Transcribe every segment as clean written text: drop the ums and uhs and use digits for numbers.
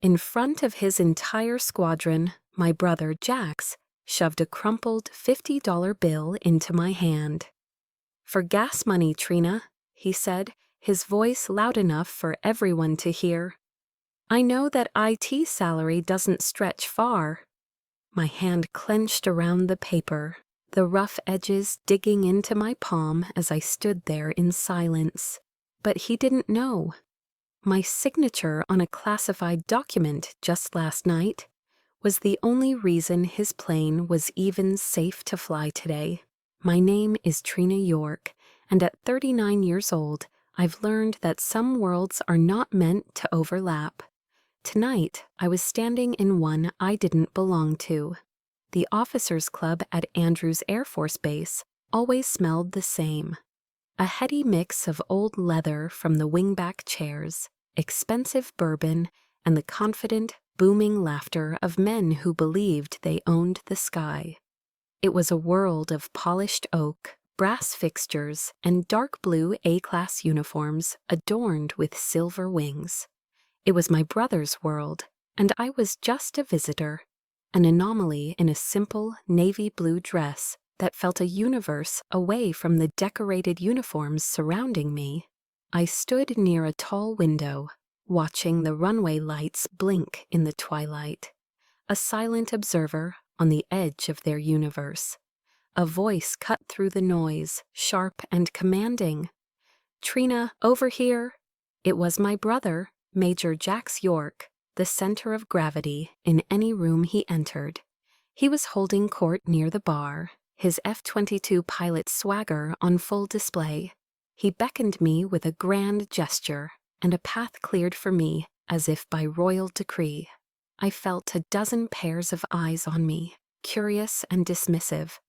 In front of his entire squadron, my brother Jax shoved a crumpled $50 bill into my hand. "For gas money, Trina," he said, his voice loud enough for everyone to hear. "I know that IT salary doesn't stretch far." My hand clenched around the paper, the rough edges digging into my palm as I stood there in silence. But he didn't know. My signature on a classified document just last night was the only reason his plane was even safe to fly today. My name is Trina York, and at 39 years old, I've learned that some worlds are not meant to overlap. Tonight, I was standing in one I didn't belong to. The officers' club at Andrews Air Force Base always smelled the same. A heady mix of old leather from the wingback chairs, expensive bourbon, and the confident, booming laughter of men who believed they owned the sky. It was a world of polished oak, brass fixtures, and dark blue A-class uniforms adorned with silver wings. It was my brother's world, and I was just a visitor, an anomaly in a simple navy blue dress that felt a universe away from the decorated uniforms surrounding me. I stood near a tall window, watching the runway lights blink in the twilight, a silent observer on the edge of their universe. A voice cut through the noise, sharp and commanding. "Trina, over here." It was my brother, Major Jax York, the center of gravity in any room he entered. He was holding court near the bar, his F-22 pilot swagger on full display. He beckoned me with a grand gesture, and a path cleared for me as if by royal decree. I felt a dozen pairs of eyes on me, curious and dismissive.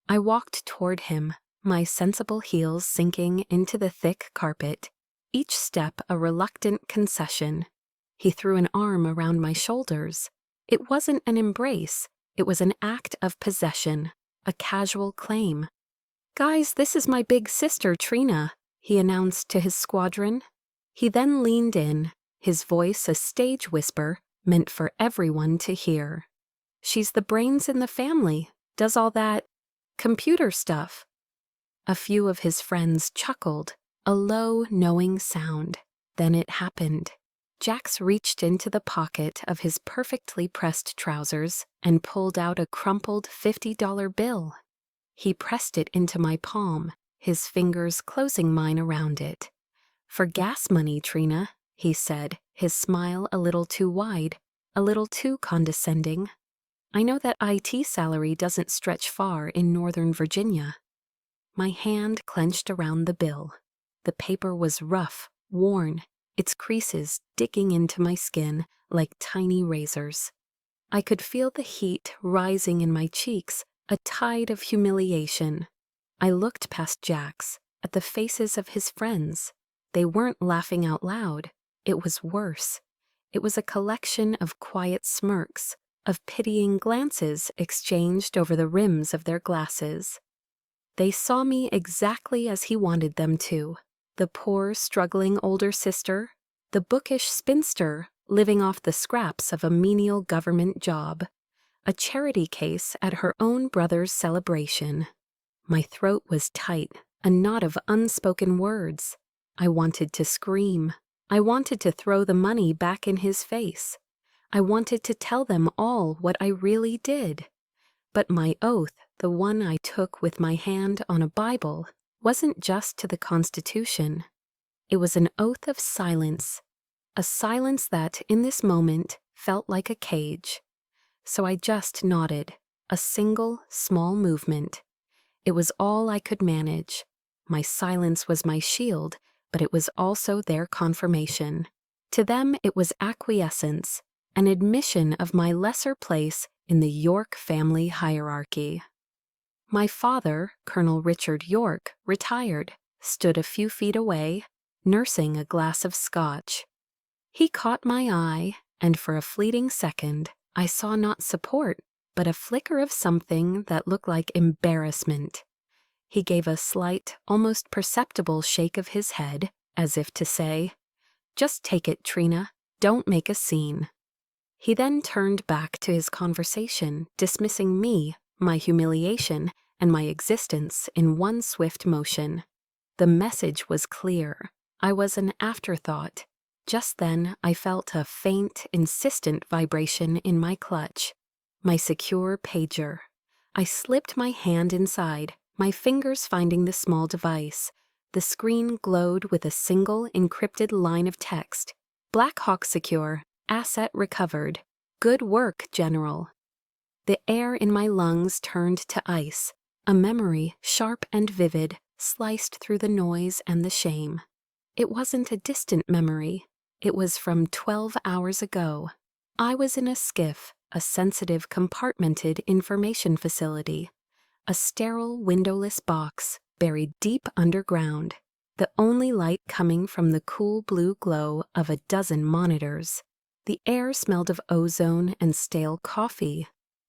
I walked toward him, my sensible heels sinking into the thick carpet, each step a reluctant concession. He threw an arm around my shoulders. It wasn't an embrace, it was an act of possession, a casual claim. "Guys, this is my big sister, Trina," he announced to his squadron. He then leaned in, his voice a stage whisper meant for everyone to hear. "She's the brains in the family, does all that computer stuff." A few of his friends chuckled, a low, knowing sound. Then it happened. Jax reached into the pocket of his perfectly pressed trousers and pulled out a crumpled $50 bill. He pressed it into my palm, his fingers closing mine around it. "For gas money, Trina," he said, his smile a little too wide, a little too condescending. "I know that IT salary doesn't stretch far in Northern Virginia." My hand clenched around the bill. The paper was rough, worn, its creases digging into my skin like tiny razors. I could feel the heat rising in my cheeks, a tide of humiliation. I looked past Jax, at the faces of his friends. They weren't laughing out loud. It was worse. It was a collection of quiet smirks, of pitying glances exchanged over the rims of their glasses. They saw me exactly as he wanted them to. The poor, struggling older sister, the bookish spinster living off the scraps of a menial government job, a charity case at her own brother's celebration. My throat was tight, a knot of unspoken words. I wanted to scream. I wanted to throw the money back in his face. I wanted to tell them all what I really did. But my oath, the one I took with my hand on a Bible, wasn't just to the Constitution. It was an oath of silence, a silence that, in this moment, felt like a cage. So I just nodded, a single, small movement. It was all I could manage. My silence was my shield, but it was also their confirmation. To them, it was acquiescence, an admission of my lesser place in the York family hierarchy. My father, Colonel Richard York, retired, stood a few feet away, nursing a glass of scotch. He caught my eye, and for a fleeting second, I saw not support, but a flicker of something that looked like embarrassment. He gave a slight, almost perceptible shake of his head, as if to say, "Just take it, Trina. Don't make a scene." He then turned back to his conversation, dismissing me, my humiliation, and my existence in one swift motion. The message was clear. I was an afterthought. Just then, I felt a faint, insistent vibration in my clutch. My secure pager. I slipped my hand inside, my fingers finding the small device. The screen glowed with a single encrypted line of text. Black Hawk secure. Asset recovered. Good work, General. The air in my lungs turned to ice. A memory, sharp and vivid, sliced through the noise and the shame. It wasn't a distant memory. It was from 12 hours ago. I was in a skiff, a sensitive compartmented information facility. A sterile windowless box, buried deep underground. The only light coming from the cool blue glow of a dozen monitors. The air smelled of ozone and stale coffee.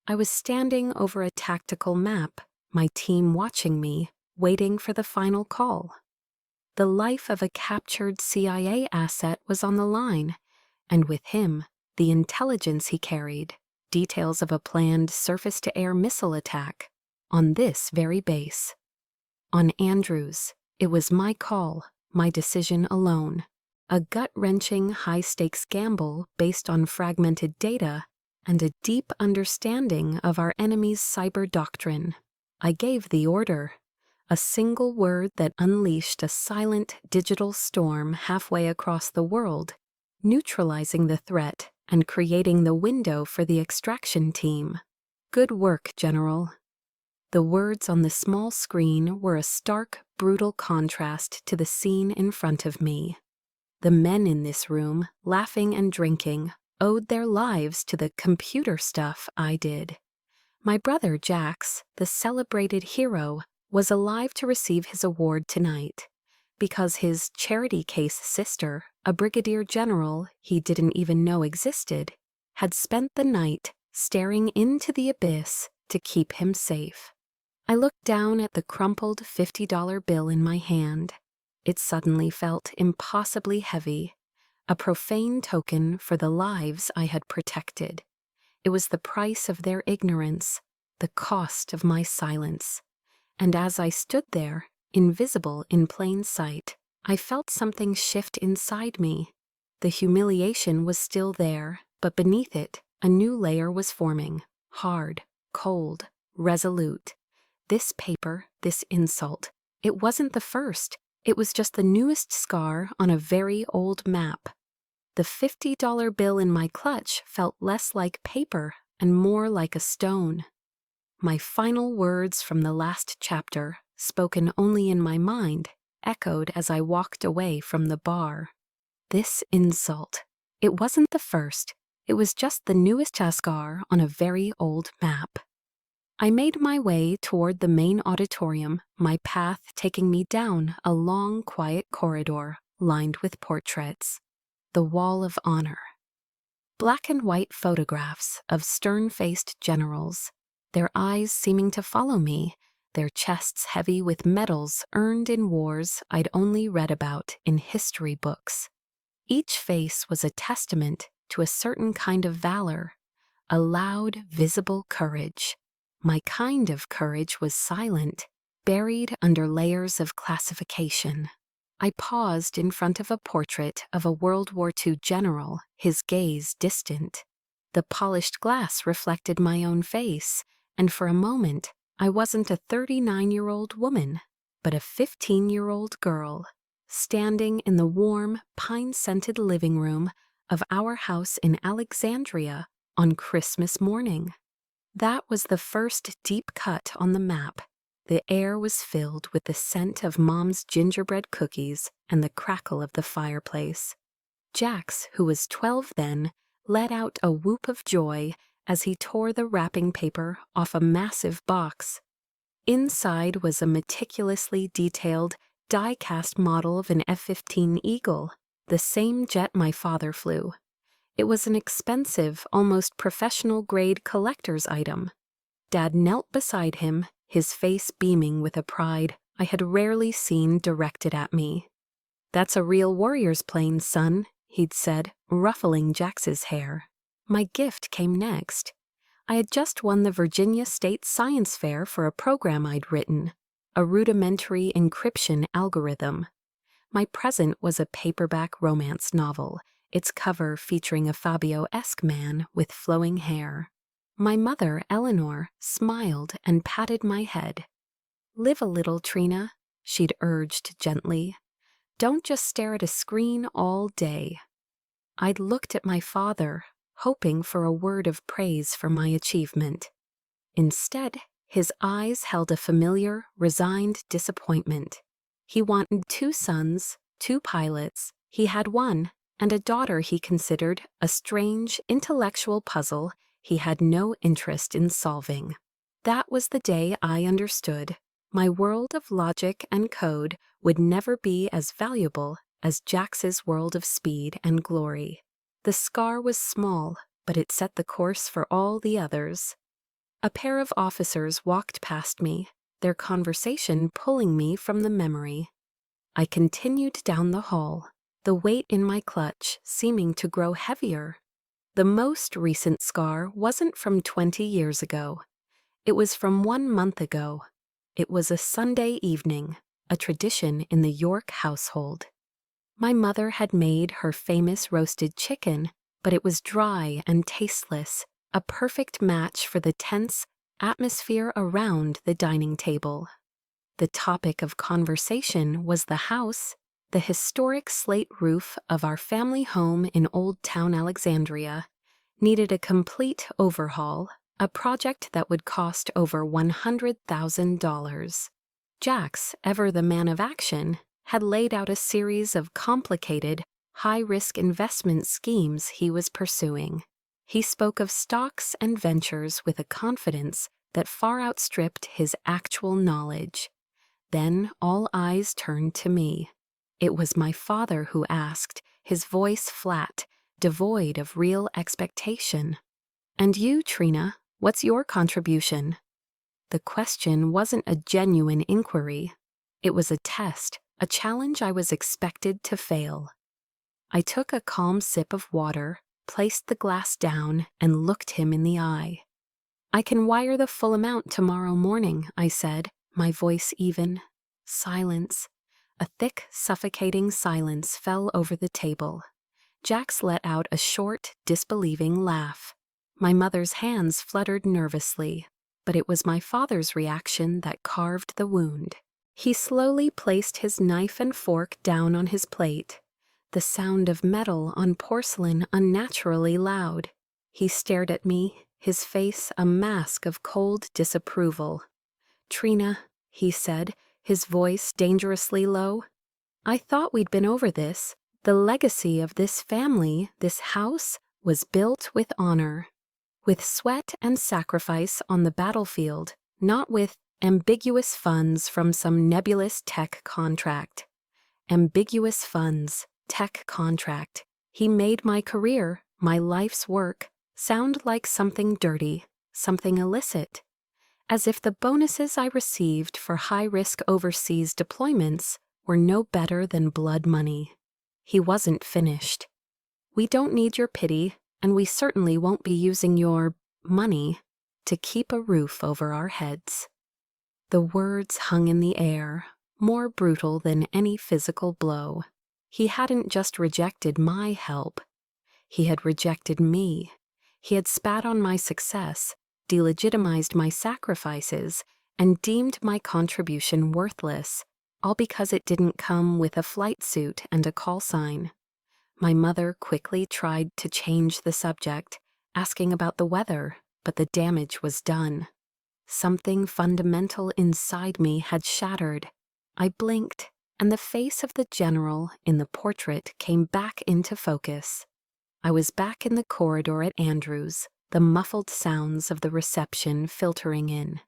I was standing over a tactical map, my team watching me, waiting for the final call. The life of a captured CIA asset was on the line, and with him, the intelligence he carried, details of a planned surface-to-air missile attack, on this very base. On Andrews, it was my call, my decision alone. A gut-wrenching, high-stakes gamble based on fragmented data and a deep understanding of our enemy's cyber doctrine. I gave the order, a single word that unleashed a silent digital storm halfway across the world, neutralizing the threat and creating the window for the extraction team. Good work, General. The words on the small screen were a stark, brutal contrast to the scene in front of me. The men in this room, laughing and drinking, owed their lives to the computer stuff I did. My brother Jax, the celebrated hero, was alive to receive his award tonight, because his charity case sister, a brigadier general he didn't even know existed, had spent the night staring into the abyss to keep him safe. I looked down at the crumpled $50 bill in my hand. It suddenly felt impossibly heavy, a profane token for the lives I had protected. It was the price of their ignorance, the cost of my silence. And as I stood there, invisible in plain sight, I felt something shift inside me. The humiliation was still there, but beneath it, a new layer was forming, hard, cold, resolute. This paper, this insult, it wasn't the first. It was just the newest scar on a very old map. The $50 bill in my clutch felt less like paper and more like a stone. My final words from the last chapter, spoken only in my mind, echoed as I walked away from the bar. This insult. It wasn't the first. It was just the newest scar on a very old map. I made my way toward the main auditorium, my path taking me down a long, quiet corridor lined with portraits. The Wall of Honor. Black and white photographs of stern-faced generals, their eyes seeming to follow me, their chests heavy with medals earned in wars I'd only read about in history books. Each face was a testament to a certain kind of valor, a loud, visible courage. My kind of courage was silent, buried under layers of classification. I paused in front of a portrait of a World War II general, his gaze distant. The polished glass reflected my own face, and for a moment, I wasn't a 39-year-old woman, but a 15-year-old girl, standing in the warm, pine-scented living room of our house in Alexandria on Christmas morning. That was the first deep cut on the map. The air was filled with the scent of Mom's gingerbread cookies and the crackle of the fireplace. Jax, who was 12 then, let out a whoop of joy as he tore the wrapping paper off a massive box. Inside was a meticulously detailed, die-cast model of an F-15 Eagle, the same jet my father flew. It was an expensive, almost professional-grade collector's item. Dad knelt beside him, his face beaming with a pride I had rarely seen directed at me. "That's a real warrior's plane, son," he'd said, ruffling Jax's hair. My gift came next. I had just won the Virginia State Science Fair for a program I'd written, a rudimentary encryption algorithm. My present was a paperback romance novel, its cover featuring a Fabio-esque man with flowing hair. My mother, Eleanor, smiled and patted my head. "Live a little, Trina," she'd urged gently. "Don't just stare at a screen all day." I'd looked at my father, hoping for a word of praise for my achievement. Instead, his eyes held a familiar, resigned disappointment. He wanted 2 sons, 2 pilots, he had 1, and a daughter he considered a strange, intellectual puzzle he had no interest in solving. That was the day I understood. My world of logic and code would never be as valuable as Jax's world of speed and glory. The scar was small, but it set the course for all the others. A pair of officers walked past me, their conversation pulling me from the memory. I continued down the hall, the weight in my clutch seeming to grow heavier. The most recent scar wasn't from 20 years ago. It was from 1 month ago. It was a Sunday evening, a tradition in the York household. My mother had made her famous roasted chicken, but it was dry and tasteless, a perfect match for the tense atmosphere around the dining table. The topic of conversation was the house. The historic slate roof of our family home in Old Town Alexandria needed a complete overhaul, a project that would cost over $100,000. Jax, ever the man of action, had laid out a series of complicated, high-risk investment schemes he was pursuing. He spoke of stocks and ventures with a confidence that far outstripped his actual knowledge. Then all eyes turned to me. It was my father who asked, his voice flat, devoid of real expectation. "And you, Trina, what's your contribution?" The question wasn't a genuine inquiry. It was a test, a challenge I was expected to fail. I took a calm sip of water, placed the glass down, and looked him in the eye. "I can wire the full amount tomorrow morning," I said, my voice even. Silence. A thick, suffocating silence fell over the table. Jax let out a short, disbelieving laugh. My mother's hands fluttered nervously, but it was my father's reaction that carved the wound. He slowly placed his knife and fork down on his plate, the sound of metal on porcelain unnaturally loud. He stared at me, his face a mask of cold disapproval. "Trina," he said, his voice dangerously low, "I thought we'd been over this. The legacy of this family, this house, was built with honor. With sweat and sacrifice on the battlefield, not with ambiguous funds from some nebulous tech contract. Ambiguous funds, tech contract. He made my career, my life's work, sound like something dirty, something illicit. As if the bonuses I received for high-risk overseas deployments were no better than blood money." He wasn't finished. "We don't need your pity, and we certainly won't be using your money to keep a roof over our heads." The words hung in the air, more brutal than any physical blow. He hadn't just rejected my help. He had rejected me. He had spat on my success, delegitimized my sacrifices, and deemed my contribution worthless, all because it didn't come with a flight suit and a call sign. My mother quickly tried to change the subject, asking about the weather, but the damage was done. Something fundamental inside me had shattered. I blinked, and the face of the general in the portrait came back into focus. I was back in the corridor at Andrews, the muffled sounds of the reception filtering in.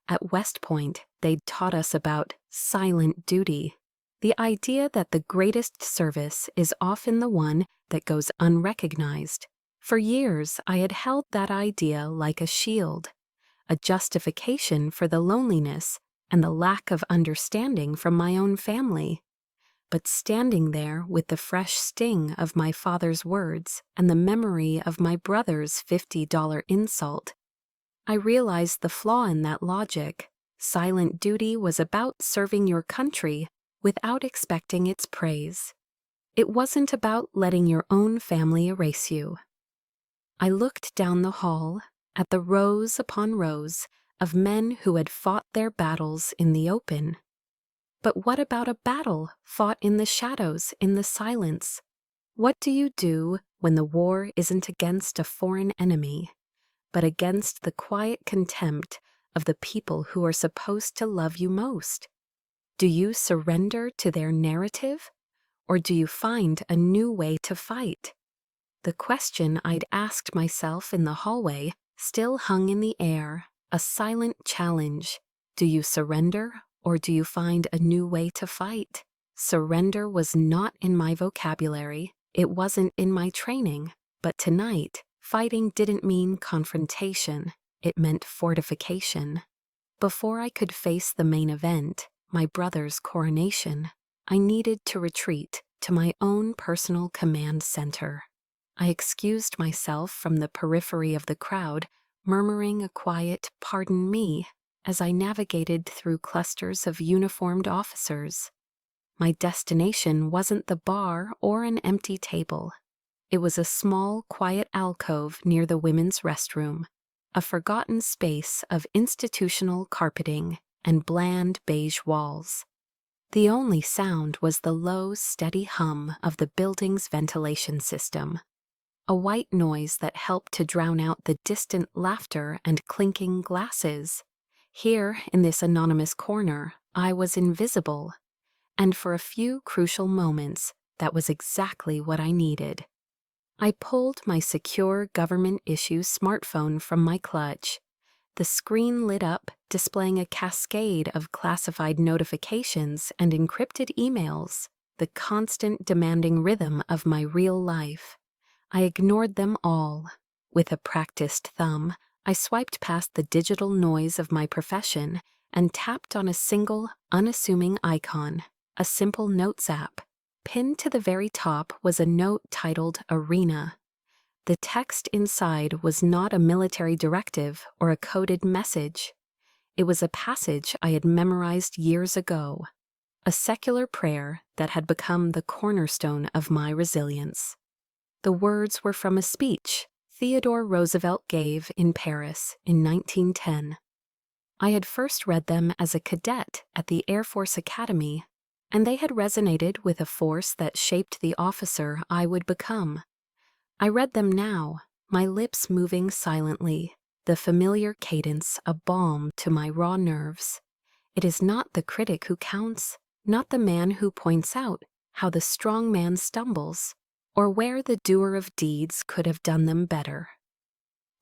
At West Point, they'd taught us about silent duty, the idea that the greatest service is often the one that goes unrecognized. For years, I had held that idea like a shield, a justification for the loneliness and the lack of understanding from my own family. but standing there with the fresh sting of my father's words and the memory of my brother's $50 insult, I realized the flaw in that logic. Silent duty was about serving your country without expecting its praise. It wasn't about letting your own family erase you. I looked down the hall at the rows upon rows of men who had fought their battles in the open. But what about a battle fought in the shadows, in the silence? What do you do when the war isn't against a foreign enemy, but against the quiet contempt of the people who are supposed to love you most? Do you surrender to their narrative, or do you find a new way to fight? The question I'd asked myself in the hallway still hung in the air, a silent challenge. Do you surrender, or do you find a new way to fight? Surrender was not in my vocabulary, it wasn't in my training, but tonight, fighting didn't mean confrontation, it meant fortification. Before I could face the main event, my brother's coronation, I needed to retreat to my own personal command center. I excused myself from the periphery of the crowd, murmuring a quiet "pardon me" as I navigated through clusters of uniformed officers. My destination wasn't the bar or an empty table. It was a small, quiet alcove near the women's restroom, a forgotten space of institutional carpeting and bland beige walls. The only sound was the low, steady hum of the building's ventilation system, a white noise that helped to drown out the distant laughter and clinking glasses. Here, in this anonymous corner, I was invisible, and for a few crucial moments, that was exactly what I needed. I pulled my secure government-issue smartphone from my clutch. The screen lit up, displaying a cascade of classified notifications and encrypted emails, the constant demanding rhythm of my real life. I ignored them all. With a practiced thumb, I swiped past the digital noise of my profession and tapped on a single, unassuming icon, a simple notes app. Pinned to the very top was a note titled Arena. The text inside was not a military directive or a coded message. It was a passage I had memorized years ago, a secular prayer that had become the cornerstone of my resilience. The words were from a speech Theodore Roosevelt gave in Paris in 1910. I had first read them as a cadet at the Air Force Academy, and they had resonated with a force that shaped the officer I would become. I read them now, my lips moving silently, the familiar cadence a balm to my raw nerves. It is not the critic who counts, not the man who points out how the strong man stumbles, or where the doer of deeds could have done them better.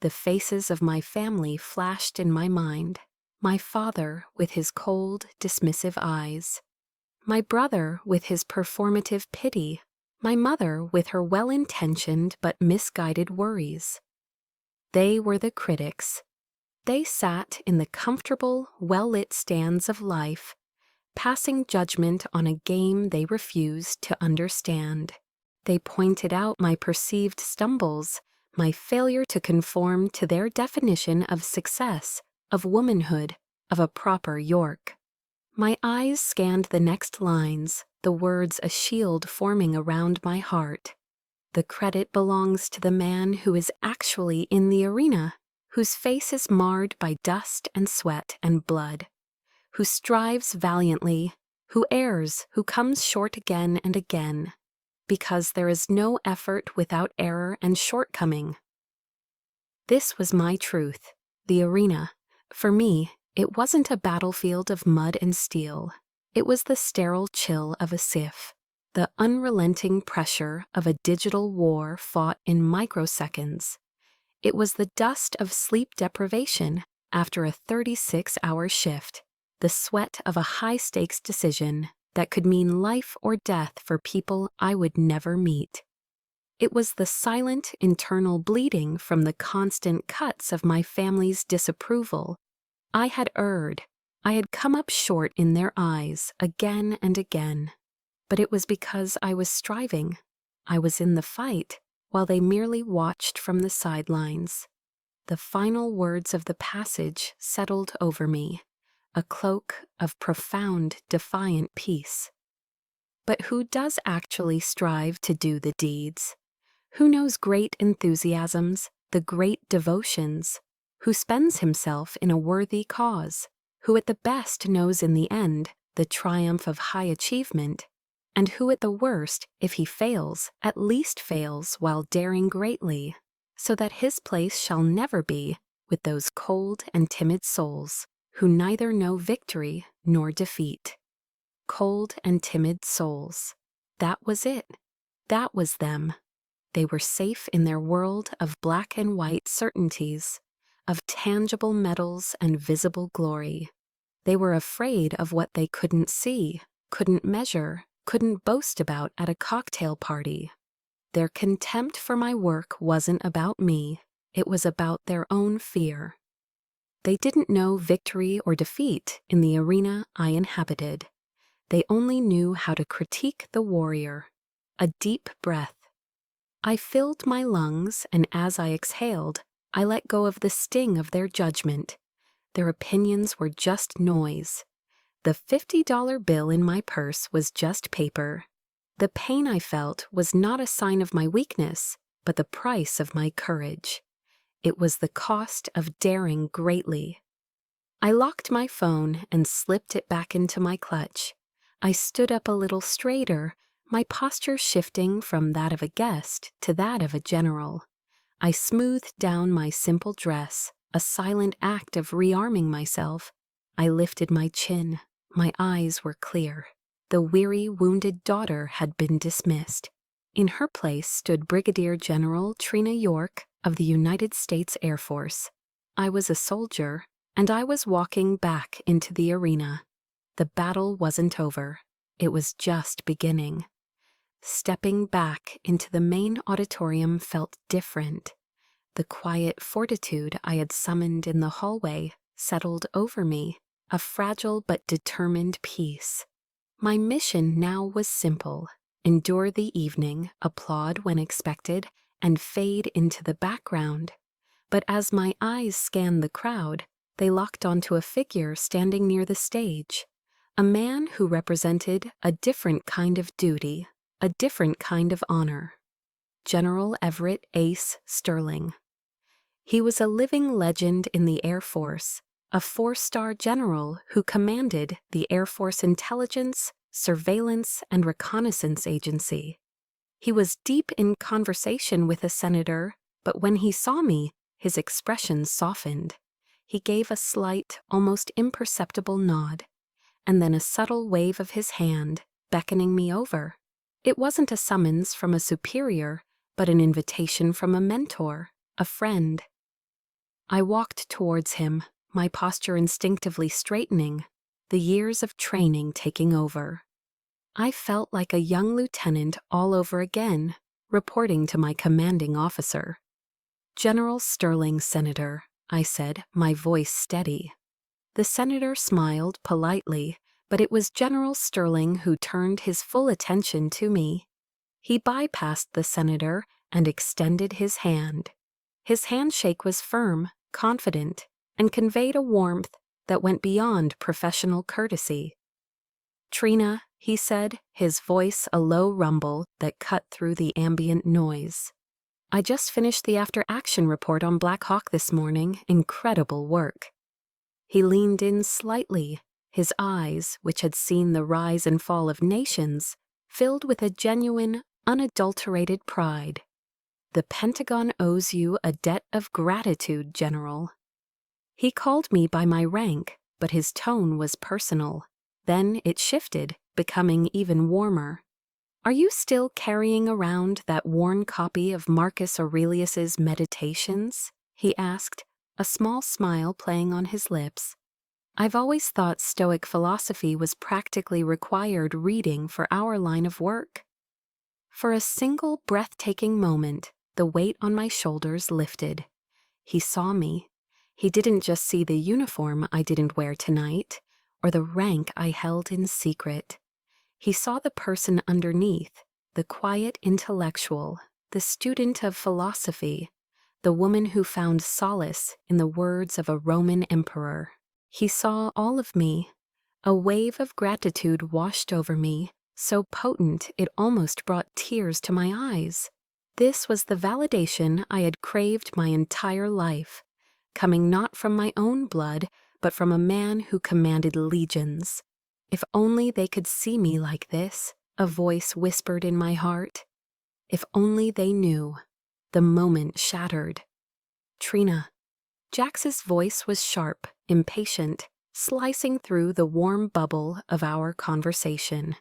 The faces of my family flashed in my mind, my father with his cold, dismissive eyes, my brother with his performative pity, my mother with her well-intentioned but misguided worries. They were the critics. They sat in the comfortable, well-lit stands of life, passing judgment on a game they refused to understand. They pointed out my perceived stumbles, my failure to conform to their definition of success, of womanhood, of a proper York. My eyes scanned the next lines, the words a shield forming around my heart. The credit belongs to the man who is actually in the arena, whose face is marred by dust and sweat and blood, who strives valiantly, who errs, who comes short again and again, because there is no effort without error and shortcoming. This was my truth, the arena. For me, it wasn't a battlefield of mud and steel. It was the sterile chill of a SIF, the unrelenting pressure of a digital war fought in microseconds. It was the dust of sleep deprivation after a 36-hour shift, the sweat of a high-stakes decision that could mean life or death for people I would never meet. It was the silent internal bleeding from the constant cuts of my family's disapproval. I had erred. I had come up short in their eyes again and again. But it was because I was striving. I was in the fight, while they merely watched from the sidelines. The final words of the passage settled over me, a cloak of profound, defiant peace. But who does actually strive to do the deeds? Who knows great enthusiasms, the great devotions? Who spends himself in a worthy cause? Who at the best knows in the end the triumph of high achievement? And who at the worst, if he fails, at least fails while daring greatly, so that his place shall never be with those cold and timid souls who neither know victory nor defeat. Cold and timid souls. That was it. That was them. They were safe in their world of black and white certainties, of tangible medals and visible glory. They were afraid of what they couldn't see, couldn't measure, couldn't boast about at a cocktail party. Their contempt for my work wasn't about me, it was about their own fear. They didn't know victory or defeat in the arena I inhabited. They only knew how to critique the warrior. A deep breath. I filled my lungs, and as I exhaled, I let go of the sting of their judgment. Their opinions were just noise. The $50 bill in my purse was just paper. The pain I felt was not a sign of my weakness, but the price of my courage. It was the cost of daring greatly. I locked my phone and slipped it back into my clutch. I stood up a little straighter, my posture shifting from that of a guest to that of a general. I smoothed down my simple dress, a silent act of rearming myself. I lifted my chin. My eyes were clear. The weary, wounded daughter had been dismissed. In her place stood Brigadier General Trina York of the United States Air Force. I was a soldier, and I was walking back into the arena. The battle wasn't over. It was just beginning. Stepping back into the main auditorium felt different. The quiet fortitude I had summoned in the hallway settled over me, a fragile but determined peace. My mission now was simple: endure the evening, applaud when expected, and fade into the background. But as my eyes scanned the crowd, they locked onto a figure standing near the stage. A man who represented a different kind of duty, a different kind of honor. General Everett Ace Sterling. He was a living legend in the Air Force, a 4-star general who commanded the Air Force Intelligence, Surveillance, and Reconnaissance Agency. He was deep in conversation with a senator, but when he saw me, his expression softened. He gave a slight, almost imperceptible nod, and then a subtle wave of his hand, beckoning me over. It wasn't a summons from a superior, but an invitation from a mentor, a friend. I walked towards him, my posture instinctively straightening, the years of training taking over. I felt like a young lieutenant all over again, reporting to my commanding officer. "General Sterling, Senator," I said, my voice steady. The senator smiled politely, but it was General Sterling who turned his full attention to me. He bypassed the senator and extended his hand. His handshake was firm, confident, and conveyed a warmth that went beyond professional courtesy. "Trina," he said, his voice a low rumble that cut through the ambient noise. "I just finished the after-action report on Black Hawk this morning. Incredible work." He leaned in slightly, his eyes, which had seen the rise and fall of nations, filled with a genuine, unadulterated pride. "The Pentagon owes you a debt of gratitude, General." He called me by my rank, but his tone was personal. Then it shifted, becoming even warmer. "Are you still carrying around that worn copy of Marcus Aurelius's Meditations?" he asked, a small smile playing on his lips. "I've always thought Stoic philosophy was practically required reading for our line of work." For a single breathtaking moment, the weight on my shoulders lifted. He saw me. He didn't just see the uniform I didn't wear tonight, or the rank I held in secret. He saw the person underneath, the quiet intellectual, the student of philosophy, the woman who found solace in the words of a Roman emperor. He saw all of me. A wave of gratitude washed over me, so potent it almost brought tears to my eyes. This was the validation I had craved my entire life, coming not from my own blood, but from a man who commanded legions. If only they could see me like this, a voice whispered in my heart. If only they knew. The moment shattered. Trina. Jax's voice was sharp, impatient, slicing through the warm bubble of our conversation.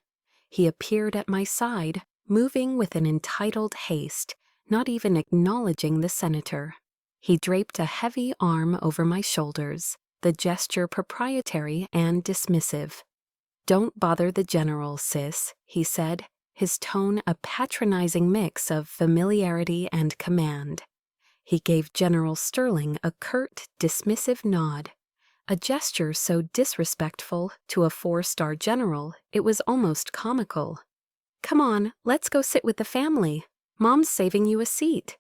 He appeared at my side, moving with an entitled haste, not even acknowledging the senator. He draped a heavy arm over my shoulders, the gesture proprietary and dismissive. "Don't bother the general, sis," he said, his tone a patronizing mix of familiarity and command. He gave General Sterling a curt, dismissive nod, a gesture so disrespectful to a 4-star general it was almost comical. "Come on, let's go sit with the family. Mom's saving you a seat."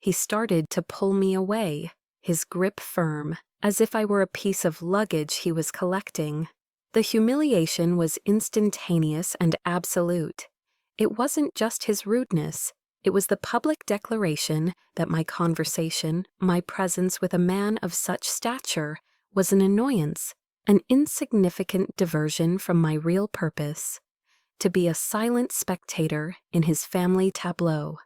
He started to pull me away, his grip firm, as if I were a piece of luggage he was collecting. The humiliation was instantaneous and absolute. It wasn't just his rudeness. It was the public declaration that my conversation, my presence with a man of such stature, was an annoyance, an insignificant diversion from my real purpose, to be a silent spectator in his family tableau.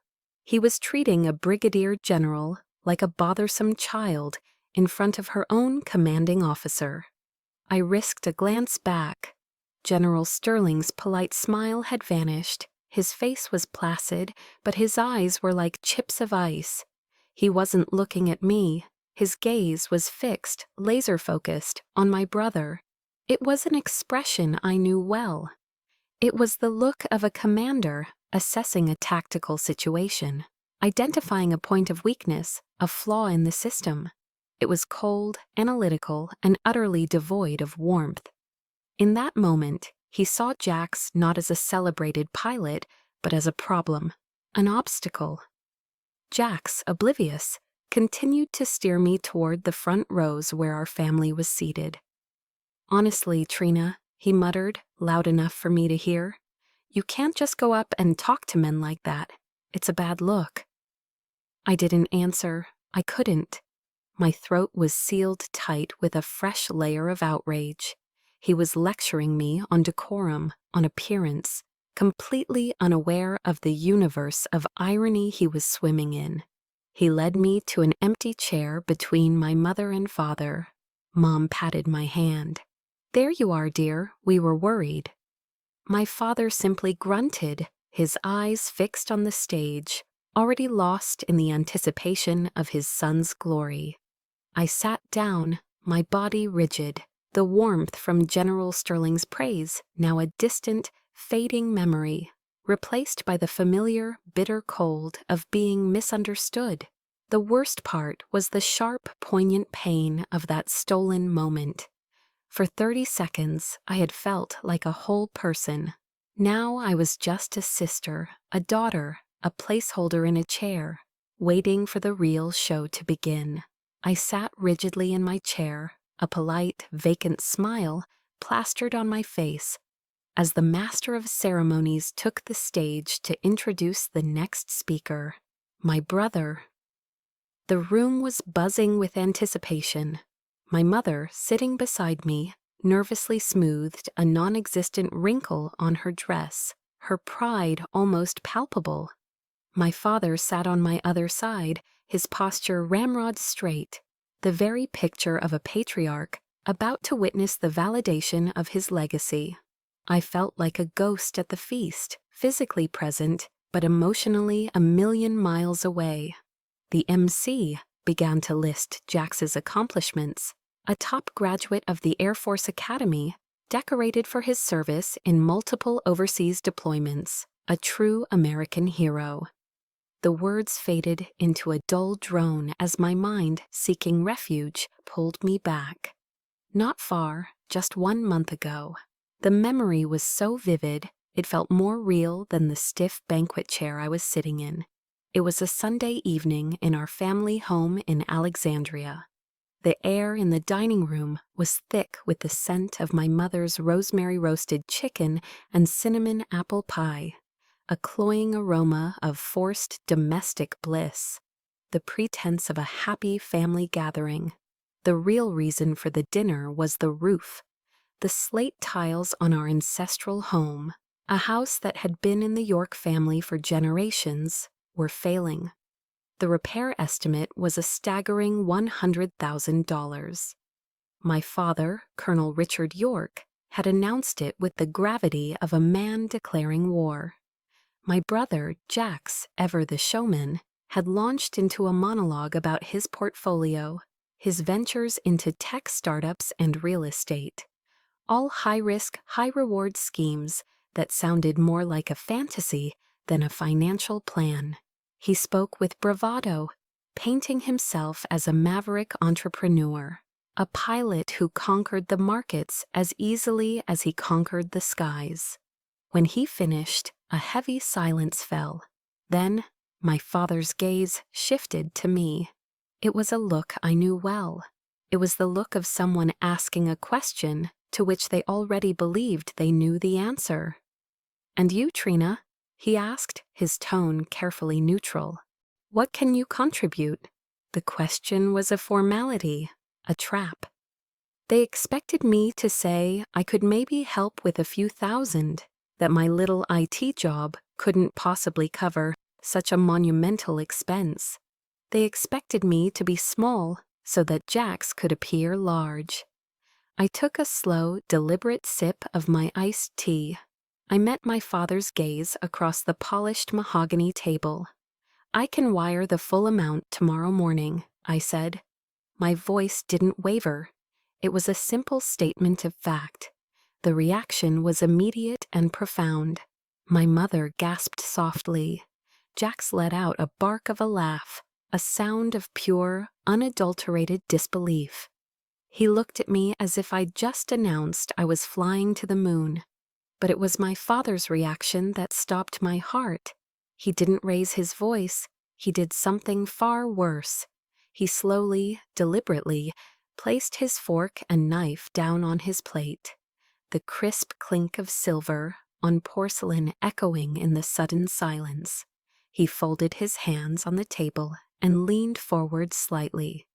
He was treating a brigadier general like a bothersome child in front of her own commanding officer. I risked a glance back. General Sterling's polite smile had vanished. His face was placid, but his eyes were like chips of ice. He wasn't looking at me. His gaze was fixed, laser-focused, on my brother. It was an expression I knew well. It was the look of a commander assessing a tactical situation, identifying a point of weakness, a flaw in the system. It was cold, analytical, and utterly devoid of warmth. In that moment, he saw Jax not as a celebrated pilot, but as a problem, an obstacle. Jax, oblivious, continued to steer me toward the front rows where our family was seated. "Honestly, Trina," he muttered, loud enough for me to hear, "you can't just go up and talk to men like that. It's a bad look." I didn't answer. I couldn't. My throat was sealed tight with a fresh layer of outrage. He was lecturing me on decorum, on appearance, completely unaware of the universe of irony he was swimming in. He led me to an empty chair between my mother and father. Mom patted my hand. "There you are, dear. We were worried." My father simply grunted, his eyes fixed on the stage, already lost in the anticipation of his son's glory. I sat down, my body rigid, the warmth from General Sterling's praise now a distant, fading memory, replaced by the familiar, bitter cold of being misunderstood. The worst part was the sharp, poignant pain of that stolen moment. For 30 seconds, I had felt like a whole person. Now I was just a sister, a daughter, a placeholder in a chair, waiting for the real show to begin. I sat rigidly in my chair, a polite, vacant smile plastered on my face, as the master of ceremonies took the stage to introduce the next speaker, my brother. The room was buzzing with anticipation. My mother, sitting beside me, nervously smoothed a non-existent wrinkle on her dress, her pride almost palpable. My father sat on my other side, his posture ramrod straight, the very picture of a patriarch about to witness the validation of his legacy. I felt like a ghost at the feast, physically present, but emotionally a million miles away. The MC began to list Jax's accomplishments, a top graduate of the Air Force Academy, decorated for his service in multiple overseas deployments, a true American hero. The words faded into a dull drone as my mind, seeking refuge, pulled me back. Not far, just 1 month ago, The memory was so vivid, it felt more real than the stiff banquet chair I was sitting in. It was a Sunday evening in our family home in Alexandria. The air in the dining room was thick with the scent of my mother's rosemary roasted chicken and cinnamon apple pie, a cloying aroma of forced domestic bliss, the pretense of a happy family gathering. The real reason for the dinner was the roof. The slate tiles on our ancestral home, a house that had been in the York family for generations, were failing. The repair estimate was a staggering $100,000. My father, Colonel Richard York, had announced it with the gravity of a man declaring war. My brother, Jax, ever the showman, had launched into a monologue about his portfolio, his ventures into tech startups and real estate. All high-risk, high-reward schemes that sounded more like a fantasy than a financial plan. He spoke with bravado, painting himself as a maverick entrepreneur, a pilot who conquered the markets as easily as he conquered the skies. When he finished, a heavy silence fell. Then, my father's gaze shifted to me. It was a look I knew well. It was the look of someone asking a question to which they already believed they knew the answer. "And you, Trina?" he asked, his tone carefully neutral. "What can you contribute?" The question was a formality, a trap. They expected me to say I could maybe help with a few thousand, that my little IT job couldn't possibly cover such a monumental expense. They expected me to be small so that Jax could appear large. I took a slow, deliberate sip of my iced tea. I met my father's gaze across the polished mahogany table. "I can wire the full amount tomorrow morning," I said. My voice didn't waver. It was a simple statement of fact. The reaction was immediate and profound. My mother gasped softly. Jax let out a bark of a laugh, a sound of pure, unadulterated disbelief. He looked at me as if I'd just announced I was flying to the moon. But it was my father's reaction that stopped my heart. He didn't raise his voice. He did something far worse. He slowly, deliberately, placed his fork and knife down on his plate. The crisp clink of silver on porcelain echoing in the sudden silence. He folded his hands on the table and leaned forward slightly.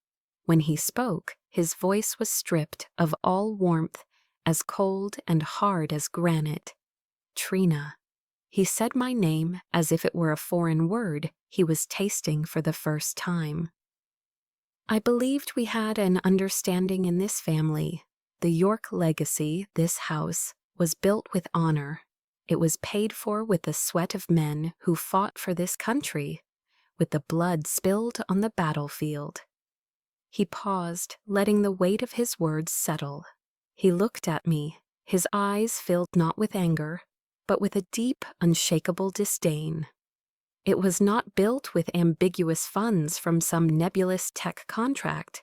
When he spoke, his voice was stripped of all warmth, as cold and hard as granite. "Trina." He said my name as if it were a foreign word he was tasting for the first time. I believed we had an understanding in this family. The York legacy, this house, was built with honor. It was paid for with the sweat of men who fought for this country, with the blood spilled on the battlefield. He paused, letting the weight of his words settle. He looked at me, his eyes filled not with anger, but with a deep, unshakable disdain. It was not built with ambiguous funds from some nebulous tech contract.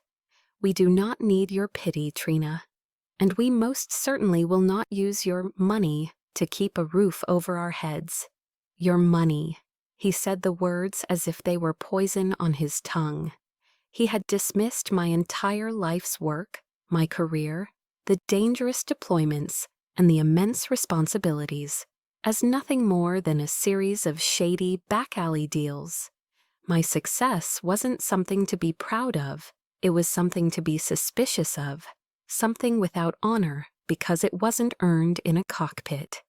We do not need your pity, Trina, and we most certainly will not use your money to keep a roof over our heads. Your money. He said the words as if they were poison on his tongue. He had dismissed my entire life's work, my career, the dangerous deployments, and the immense responsibilities, as nothing more than a series of shady back-alley deals. My success wasn't something to be proud of, it was something to be suspicious of, something without honor because it wasn't earned in a cockpit.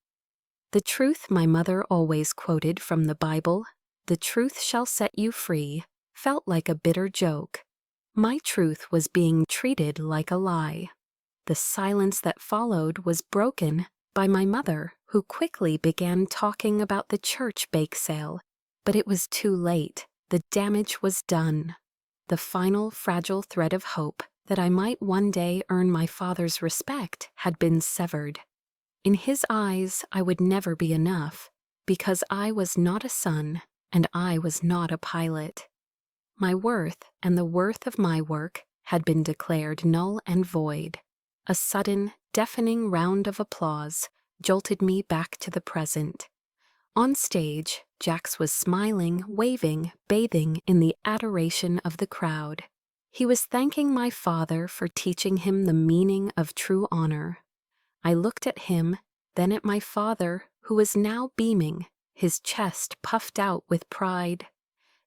The truth my mother always quoted from the Bible, "The truth shall set you free," felt like a bitter joke. My truth was being treated like a lie. The silence that followed was broken by my mother, who quickly began talking about the church bake sale. But it was too late. The damage was done. The final fragile thread of hope that I might one day earn my father's respect had been severed. In his eyes, I would never be enough, because I was not a son and I was not a pilot. My worth and the worth of my work had been declared null and void. A sudden, deafening round of applause jolted me back to the present. On stage, Jax was smiling, waving, bathing in the adoration of the crowd. He was thanking my father for teaching him the meaning of true honor. I looked at him, then at my father, who was now beaming, his chest puffed out with pride.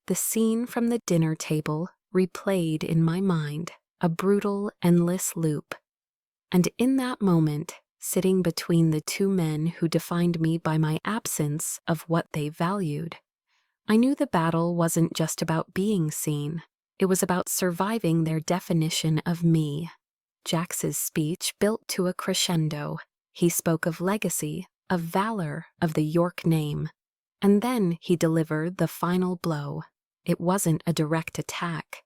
The scene from the dinner table replayed in my mind, a brutal, endless loop. And in that moment, sitting between the two men who defined me by my absence of what they valued, I knew the battle wasn't just about being seen. It was about surviving their definition of me. Jax's speech built to a crescendo. He spoke of legacy, of valor, of the York name. And then he delivered the final blow. It wasn't a direct attack.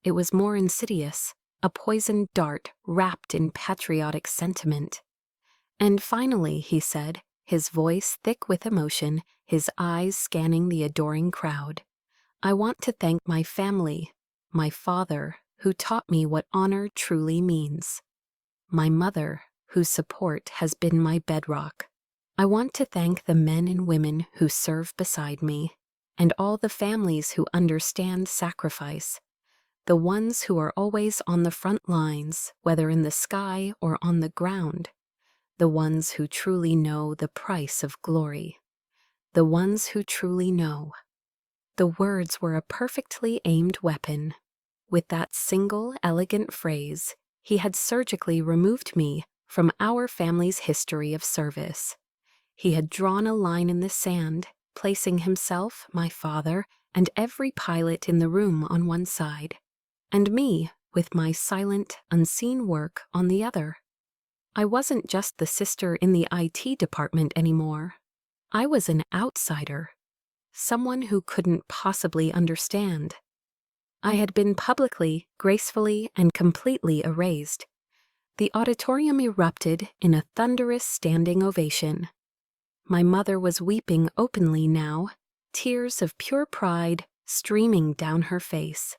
It was more insidious, a poisoned dart wrapped in patriotic sentiment. And finally, he said, his voice thick with emotion, his eyes scanning the adoring crowd, I want to thank my family, my father, who taught me what honor truly means, my mother, whose support has been my bedrock. I want to thank the men and women who serve beside me, and all the families who understand sacrifice, the ones who are always on the front lines, whether in the sky or on the ground, the ones who truly know the price of glory, the ones who truly know. The words were a perfectly aimed weapon. With that single elegant phrase, he had surgically removed me from our family's history of service. He had drawn a line in the sand, placing himself, my father, and every pilot in the room on one side, and me, with my silent, unseen work on the other. I wasn't just the sister in the IT department anymore. I was an outsider, someone who couldn't possibly understand. I had been publicly, gracefully, and completely erased. The auditorium erupted in a thunderous standing ovation. My mother was weeping openly now, tears of pure pride streaming down her face.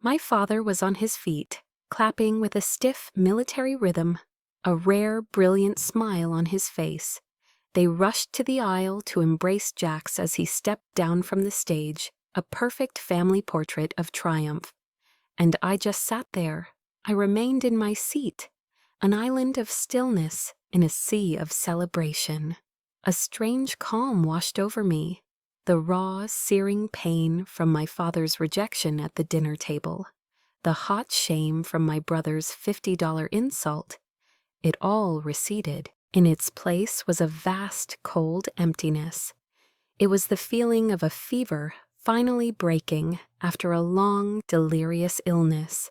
My father was on his feet, clapping with a stiff military rhythm, a rare, brilliant smile on his face. They rushed to the aisle to embrace Jax as he stepped down from the stage, a perfect family portrait of triumph. And I just sat there. I remained in my seat, an island of stillness in a sea of celebration. A strange calm washed over me, the raw, searing pain from my father's rejection at the dinner table, the hot shame from my brother's $50 insult. It all receded. In its place was a vast, cold emptiness. It was the feeling of a fever finally breaking after a long, delirious illness.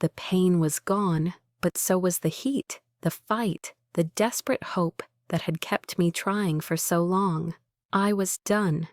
The pain was gone, but so was the heat, the fight, the desperate hope that had kept me trying for so long. I was done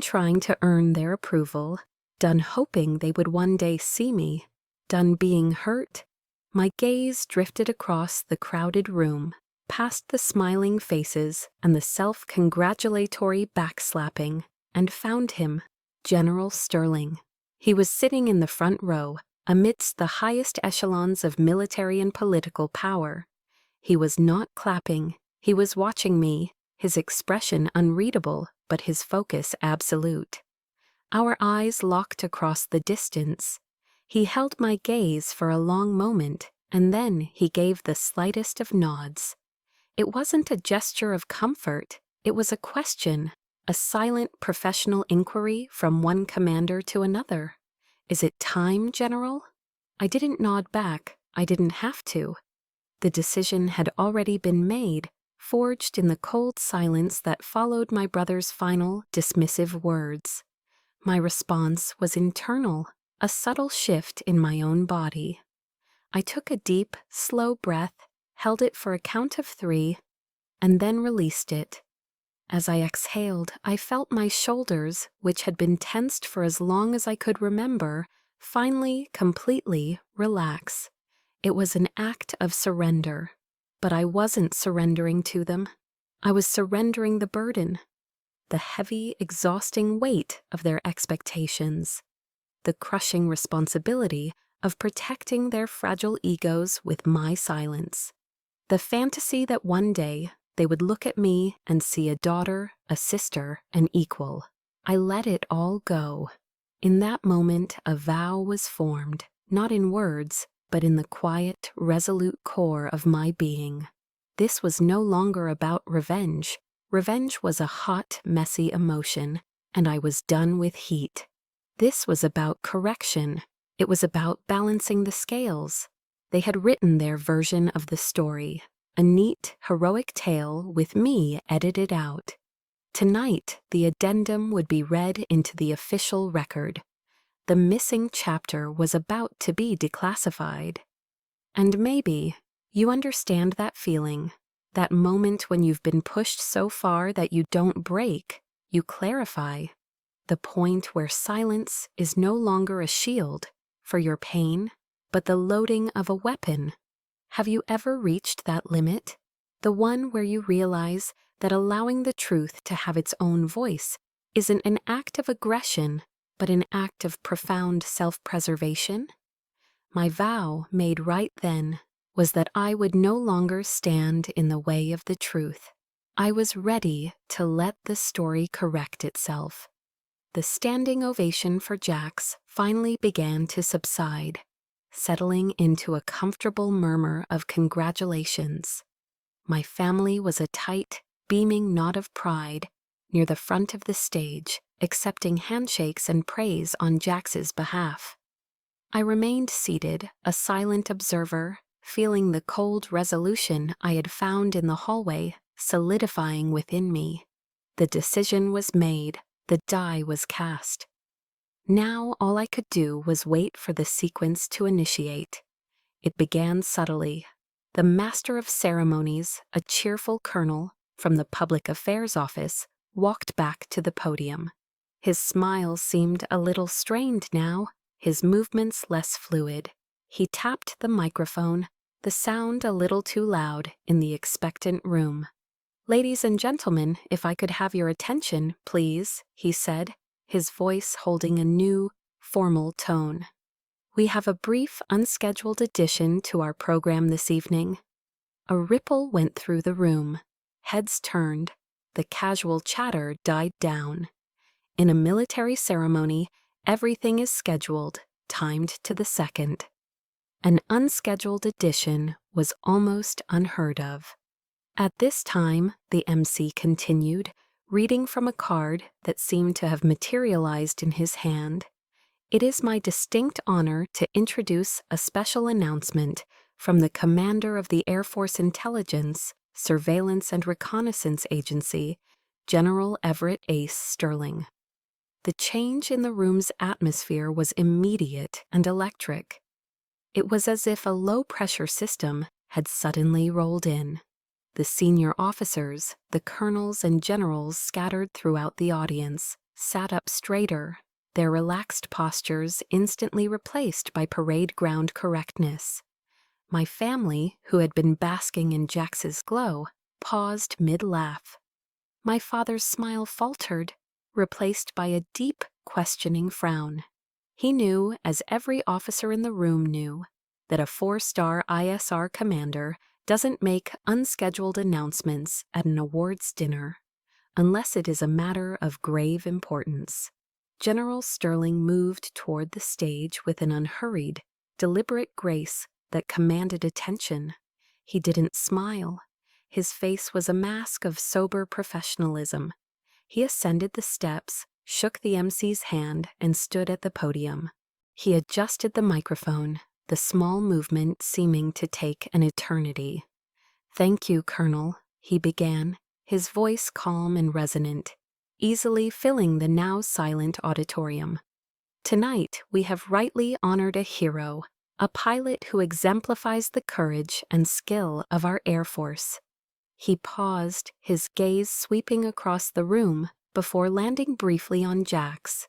trying to earn their approval, done hoping they would one day see me, done being hurt. My gaze drifted across the crowded room, past the smiling faces and the self-congratulatory backslapping, and found him, General Sterling. He was sitting in the front row, amidst the highest echelons of military and political power. He was not clapping. He was watching me, his expression unreadable, but his focus absolute. Our eyes locked across the distance. He held my gaze for a long moment, and then he gave the slightest of nods. It wasn't a gesture of comfort. It was a question, a silent professional inquiry from one commander to another. Is it time, General? I didn't nod back. I didn't have to. The decision had already been made, forged in the cold silence that followed my brother's final, dismissive words. My response was internal, a subtle shift in my own body. I took a deep, slow breath, held it for a count of 3, and then released it. As I exhaled, I felt my shoulders, which had been tensed for as long as I could remember, finally, completely relax. It was an act of surrender. But I wasn't surrendering to them. I was surrendering the burden, the heavy, exhausting weight of their expectations, the crushing responsibility of protecting their fragile egos with my silence. The fantasy that one day they would look at me and see a daughter, a sister, an equal. I let it all go. In that moment, a vow was formed, not in words, but in the quiet, resolute core of my being. This was no longer about revenge. Revenge was a hot, messy emotion, and I was done with heat. This was about correction. It was about balancing the scales. They had written their version of the story, a neat, heroic tale with me edited out. Tonight, the addendum would be read into the official record. The missing chapter was about to be declassified. And maybe you understand that feeling, that moment when you've been pushed so far that you don't break, you clarify. The point where silence is no longer a shield for your pain, but the loading of a weapon. Have you ever reached that limit? The one where you realize that allowing the truth to have its own voice isn't an act of aggression, but an act of profound self-preservation? My vow, made right then, was that I would no longer stand in the way of the truth. I was ready to let the story correct itself. The standing ovation for Jax finally began to subside, settling into a comfortable murmur of congratulations. My family was a tight, beaming knot of pride near the front of the stage, accepting handshakes and praise on Jax's behalf. I remained seated, a silent observer, feeling the cold resolution I had found in the hallway solidifying within me. The decision was made. The die was cast. Now all I could do was wait for the sequence to initiate. It began subtly. The master of ceremonies, a cheerful colonel from the public affairs office, walked back to the podium. His smile seemed a little strained now, his movements less fluid. He tapped the microphone, the sound a little too loud in the expectant room. "Ladies and gentlemen, if I could have your attention, please," he said, his voice holding a new, formal tone. "We have a brief, unscheduled addition to our program this evening." A ripple went through the room. Heads turned. The casual chatter died down. In a military ceremony, everything is scheduled, timed to the second. An unscheduled addition was almost unheard of. At this time, the MC continued, reading from a card that seemed to have materialized in his hand. "It is my distinct honor to introduce a special announcement from the Commander of the Air Force Intelligence, Surveillance and Reconnaissance Agency, General Everett Ace Sterling." The change in the room's atmosphere was immediate and electric. It was as if a low-pressure system had suddenly rolled in. The senior officers, the colonels and generals scattered throughout the audience, sat up straighter, their relaxed postures instantly replaced by parade ground correctness. My family, who had been basking in Jax's glow, paused mid-laugh. My father's smile faltered, replaced by a deep, questioning frown. He knew, as every officer in the room knew, that a 4-star ISR commander doesn't make unscheduled announcements at an awards dinner, unless it is a matter of grave importance. General Sterling moved toward the stage with an unhurried, deliberate grace that commanded attention. He didn't smile. His face was a mask of sober professionalism. He ascended the steps, shook the MC's hand, and stood at the podium. He adjusted the microphone, the small movement seeming to take an eternity. "Thank you, Colonel," he began, his voice calm and resonant, easily filling the now silent auditorium. "Tonight we have rightly honored a hero, a pilot who exemplifies the courage and skill of our Air Force." He paused, his gaze sweeping across the room before landing briefly on Jax.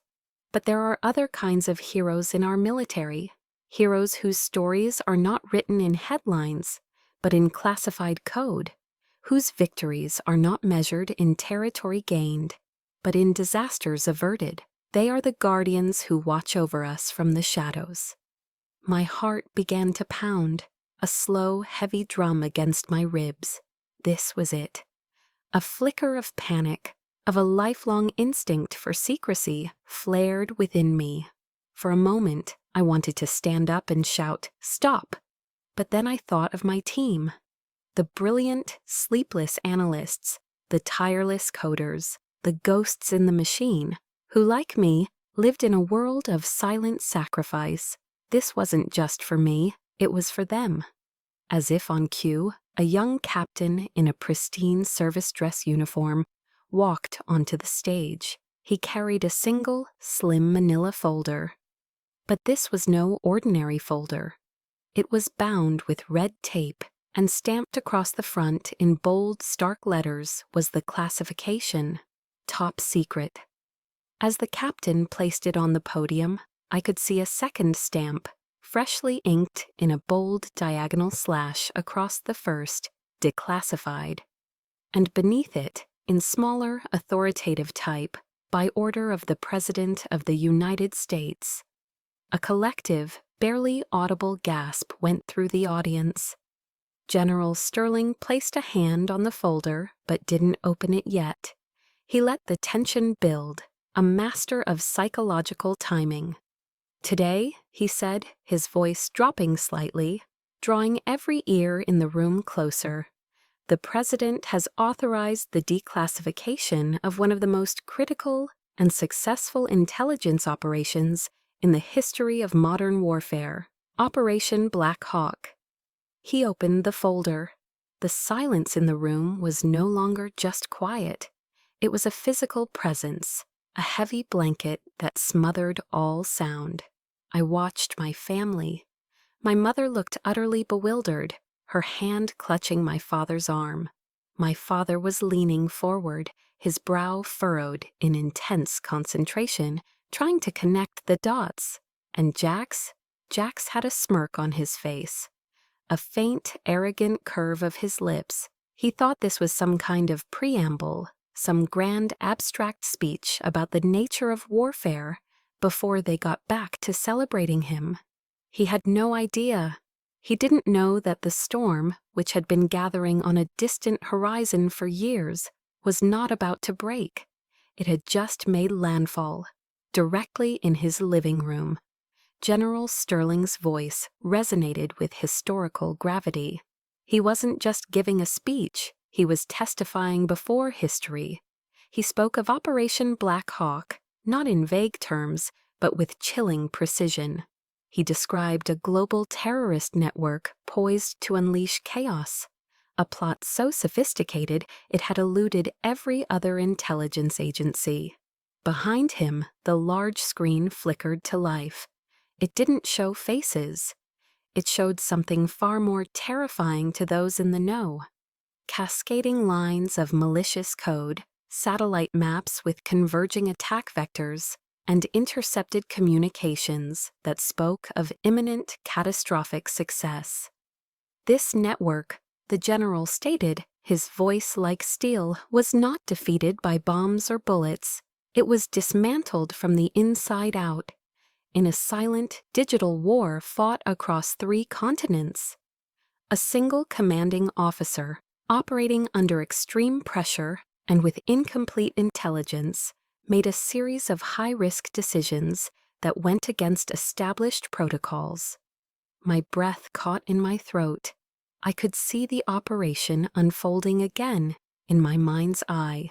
"But there are other kinds of heroes in our military, heroes whose stories are not written in headlines, but in classified code, whose victories are not measured in territory gained, but in disasters averted. They are the guardians who watch over us from the shadows." My heart began to pound. a slow, heavy drum against my ribs. This was it. A flicker of panic, of a lifelong instinct for secrecy, flared within me. For a moment, I wanted to stand up and shout, "Stop!" But then I thought of my team. The brilliant, sleepless analysts, the tireless coders, the ghosts in the machine, who, like me, lived in a world of silent sacrifice. This wasn't just for me, it was for them. As if on cue, a young captain in a pristine service dress uniform walked onto the stage. He carried a single, slim manila folder. But this was no ordinary folder. It was bound with red tape, and stamped across the front in bold, stark letters was the classification: Top Secret. As the captain placed it on the podium, I could see a second stamp, freshly inked in a bold diagonal slash across the first, Declassified. And beneath it, in smaller, authoritative type, by order of the President of the United States. A collective, barely audible gasp went through the audience. General Sterling placed a hand on the folder, but didn't open it yet. He let the tension build, a master of psychological timing. "Today," he said, his voice dropping slightly, drawing every ear in the room closer, "the President has authorized the declassification of one of the most critical and successful intelligence operations in the history of modern warfare, Operation Black Hawk." He opened the folder. The silence in the room was no longer just quiet. It was a physical presence, a heavy blanket that smothered all sound. I watched my family. My mother looked utterly bewildered, her hand clutching my father's arm. My father was leaning forward, his brow furrowed in intense concentration, trying to connect the dots. And Jax had a smirk on his face. A faint, arrogant curve of his lips. He thought this was some kind of preamble, some grand abstract speech about the nature of warfare before they got back to celebrating him. He had no idea. He didn't know that the storm, which had been gathering on a distant horizon for years, was not about to break. It had just made landfall, directly in his living room. General Sterling's voice resonated with historical gravity. He wasn't just giving a speech, he was testifying before history. He spoke of Operation Black Hawk, not in vague terms, but with chilling precision. He described a global terrorist network poised to unleash chaos, a plot so sophisticated it had eluded every other intelligence agency. Behind him, the large screen flickered to life. It didn't show faces. It showed something far more terrifying to those in the know. Cascading lines of malicious code, satellite maps with converging attack vectors, and intercepted communications that spoke of imminent catastrophic success. This network, the general stated, his voice like steel, was not defeated by bombs or bullets. It was dismantled from the inside out, in a silent, digital war fought across 3 continents. A single commanding officer, operating under extreme pressure and with incomplete intelligence, made a series of high-risk decisions that went against established protocols. My breath caught in my throat. I could see the operation unfolding again in my mind's eye.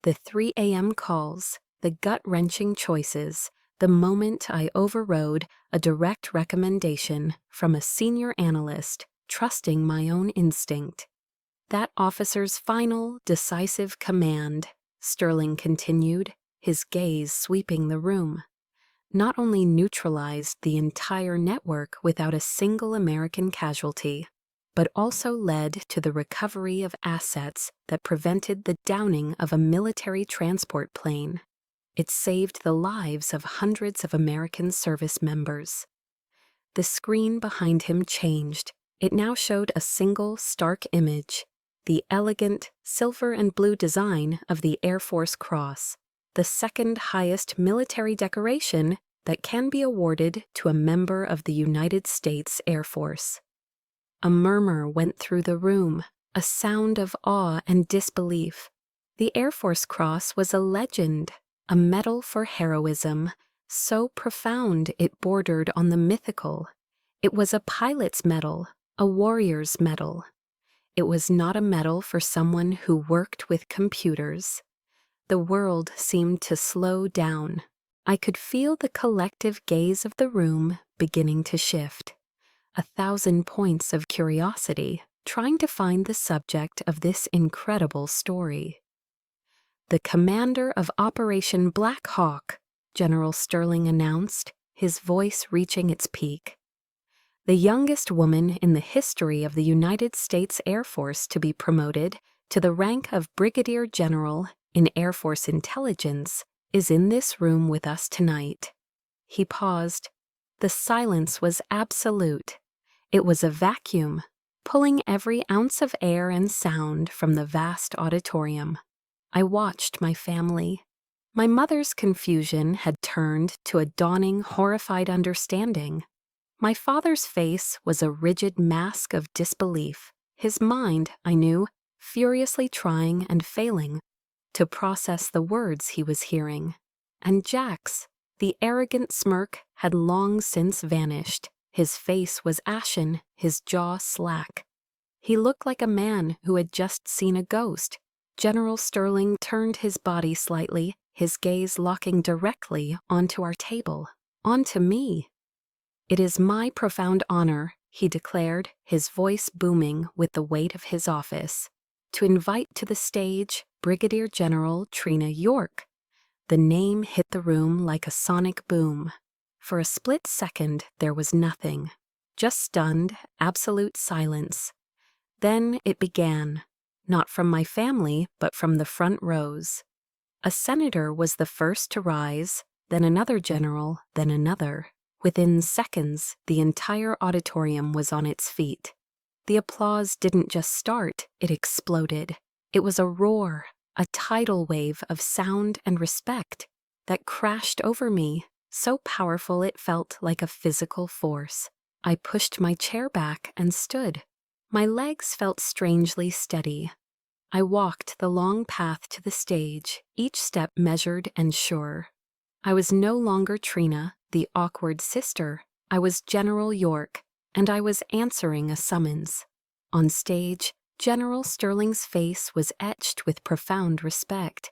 The 3 a.m. calls, the gut-wrenching choices, the moment I overrode a direct recommendation from a senior analyst, trusting my own instinct. That officer's final, decisive command, Sterling continued, his gaze sweeping the room, not only neutralized the entire network without a single American casualty, but also led to the recovery of assets that prevented the downing of a military transport plane. It saved the lives of hundreds of American service members. The screen behind him changed. It now showed a single, stark image, the elegant silver and blue design of the Air Force Cross, the second highest military decoration that can be awarded to a member of the United States Air Force. A murmur went through the room, a sound of awe and disbelief. The Air Force Cross was a legend, a medal for heroism, so profound it bordered on the mythical. It was a pilot's medal, a warrior's medal. It was not a medal for someone who worked with computers. The world seemed to slow down. I could feel the collective gaze of the room beginning to shift. 1,000 points of curiosity, trying to find the subject of this incredible story. "The commander of Operation Black Hawk," General Sterling announced, his voice reaching its peak. "The youngest woman in the history of the United States Air Force to be promoted to the rank of Brigadier General in Air Force Intelligence is in this room with us tonight." He paused. The silence was absolute. It was a vacuum, pulling every ounce of air and sound from the vast auditorium. I watched my family. My mother's confusion had turned to a dawning, horrified understanding. My father's face was a rigid mask of disbelief, his mind, I knew, furiously trying and failing to process the words he was hearing. And Jack's, the arrogant smirk had long since vanished. His face was ashen, his jaw slack. He looked like a man who had just seen a ghost. General Sterling turned his body slightly, his gaze locking directly onto our table, onto me. "It is my profound honor," he declared, his voice booming with the weight of his office, "to invite to the stage Brigadier General Trina York." The name hit the room like a sonic boom. For a split second, there was nothing. Just stunned, absolute silence. Then it began. Not from my family, but from the front rows. A senator was the first to rise, then another general, then another. Within seconds, the entire auditorium was on its feet. The applause didn't just start, it exploded. It was a roar, a tidal wave of sound and respect that crashed over me, so powerful it felt like a physical force. I pushed my chair back and stood. My legs felt strangely steady. I walked the long path to the stage, each step measured and sure. I was no longer Trina, the awkward sister. I was General York, and I was answering a summons. On stage, General Sterling's face was etched with profound respect.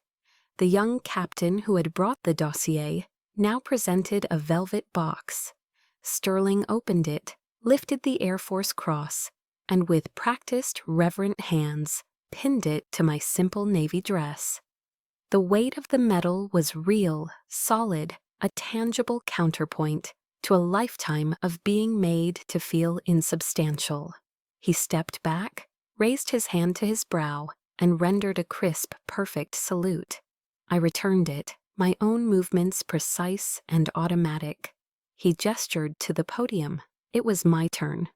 The young captain who had brought the dossier now presented a velvet box. Sterling opened it, lifted the Air Force Cross, and with practiced, reverent hands, pinned it to my simple navy dress. The weight of the medal was real, solid, a tangible counterpoint to a lifetime of being made to feel insubstantial. He stepped back, raised his hand to his brow, and rendered a crisp, perfect salute. I returned it, my own movements precise and automatic. He gestured to the podium. It was my turn.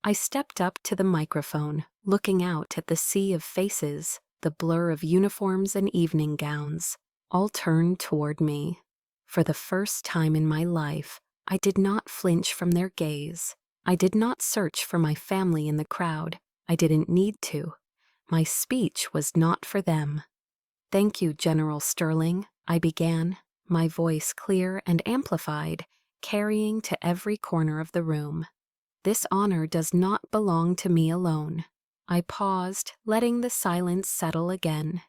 I stepped up to the microphone, looking out at the sea of faces, the blur of uniforms and evening gowns, all turned toward me. For the first time in my life, I did not flinch from their gaze. I did not search for my family in the crowd. I didn't need to. My speech was not for them. "Thank you, General Sterling," I began, my voice clear and amplified, carrying to every corner of the room. "This honor does not belong to me alone." I paused, letting the silence settle again.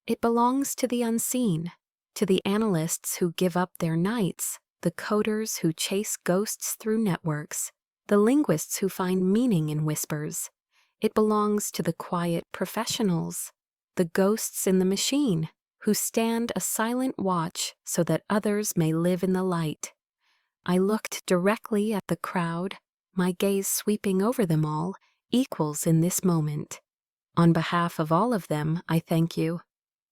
"It belongs to the unseen, to the analysts who give up their nights, the coders who chase ghosts through networks, the linguists who find meaning in whispers. It belongs to the quiet professionals, the ghosts in the machine, who stand a silent watch so that others may live in the light." I looked directly at the crowd, my gaze sweeping over them all, equals in this moment. "On behalf of all of them, I thank you."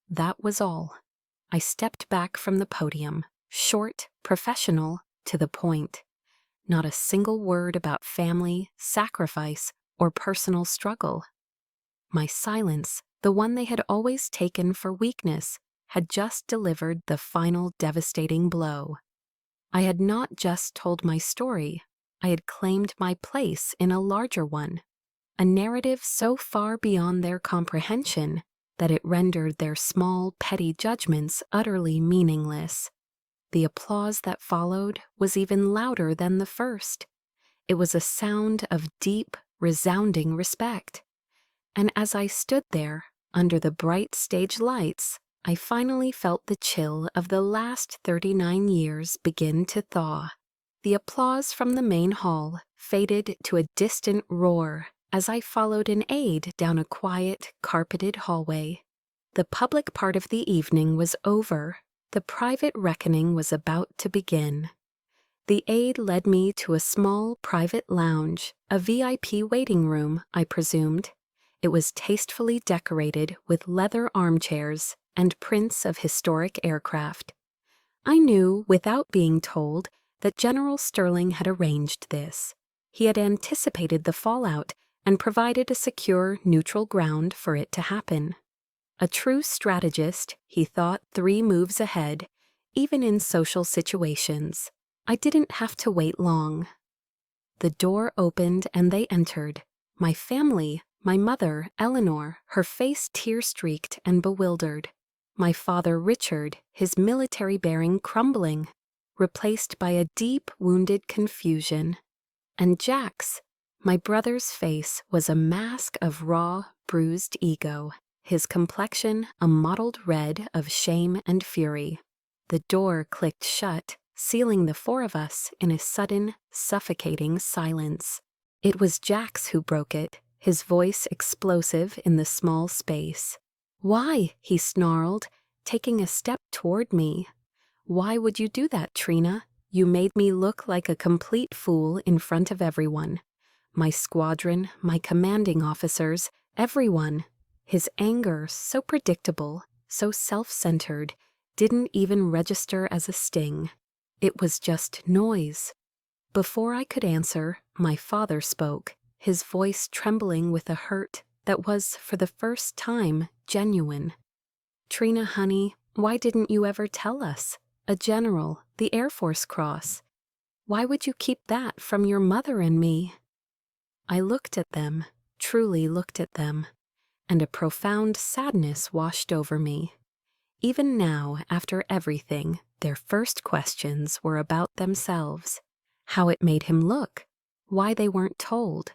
That was all. I stepped back from the podium, short, professional, to the point. Not a single word about family, sacrifice, or personal struggle. My silence, the one they had always taken for weakness, had just delivered the final devastating blow. I had not just told my story, I had claimed my place in a larger one. a narrative so far beyond their comprehension that it rendered their small, petty judgments utterly meaningless. The applause that followed was even louder than the first. It was a sound of deep, resounding respect. And as I stood there, under the bright stage lights, I finally felt the chill of the last 39 years begin to thaw. The applause from the main hall faded to a distant roar as I followed an aide down a quiet, carpeted hallway. The public part of the evening was over. The private reckoning was about to begin. The aide led me to a small private lounge, a VIP waiting room, I presumed. It was tastefully decorated with leather armchairs and prints of historic aircraft. I knew, without being told, that General Sterling had arranged this. He had anticipated the fallout and provided a secure, neutral ground for it to happen. A true strategist, he thought 3 moves ahead, even in social situations. I didn't have to wait long. The door opened and they entered. My family, my mother, Eleanor, her face tear-streaked and bewildered. My father, Richard, his military bearing crumbling, replaced by a deep, wounded confusion. And Jax, my brother's face was a mask of raw, bruised ego, his complexion a mottled red of shame and fury. The door clicked shut, sealing the 4 of us in a sudden, suffocating silence. It was Jax who broke it, his voice explosive in the small space. "Why?" he snarled, taking a step toward me. "Why would you do that, Trina? You made me look like a complete fool in front of everyone. My squadron, my commanding officers, everyone." His anger, so predictable, so self-centered, didn't even register as a sting. It was just noise. Before I could answer, my father spoke, his voice trembling with a hurt that was, for the first time, genuine. "Trina, honey, why didn't you ever tell us? A general, the Air Force Cross. Why would you keep that from your mother and me?" I looked at them, truly looked at them, and a profound sadness washed over me. Even now, after everything, their first questions were about themselves. How it made him look, why they weren't told.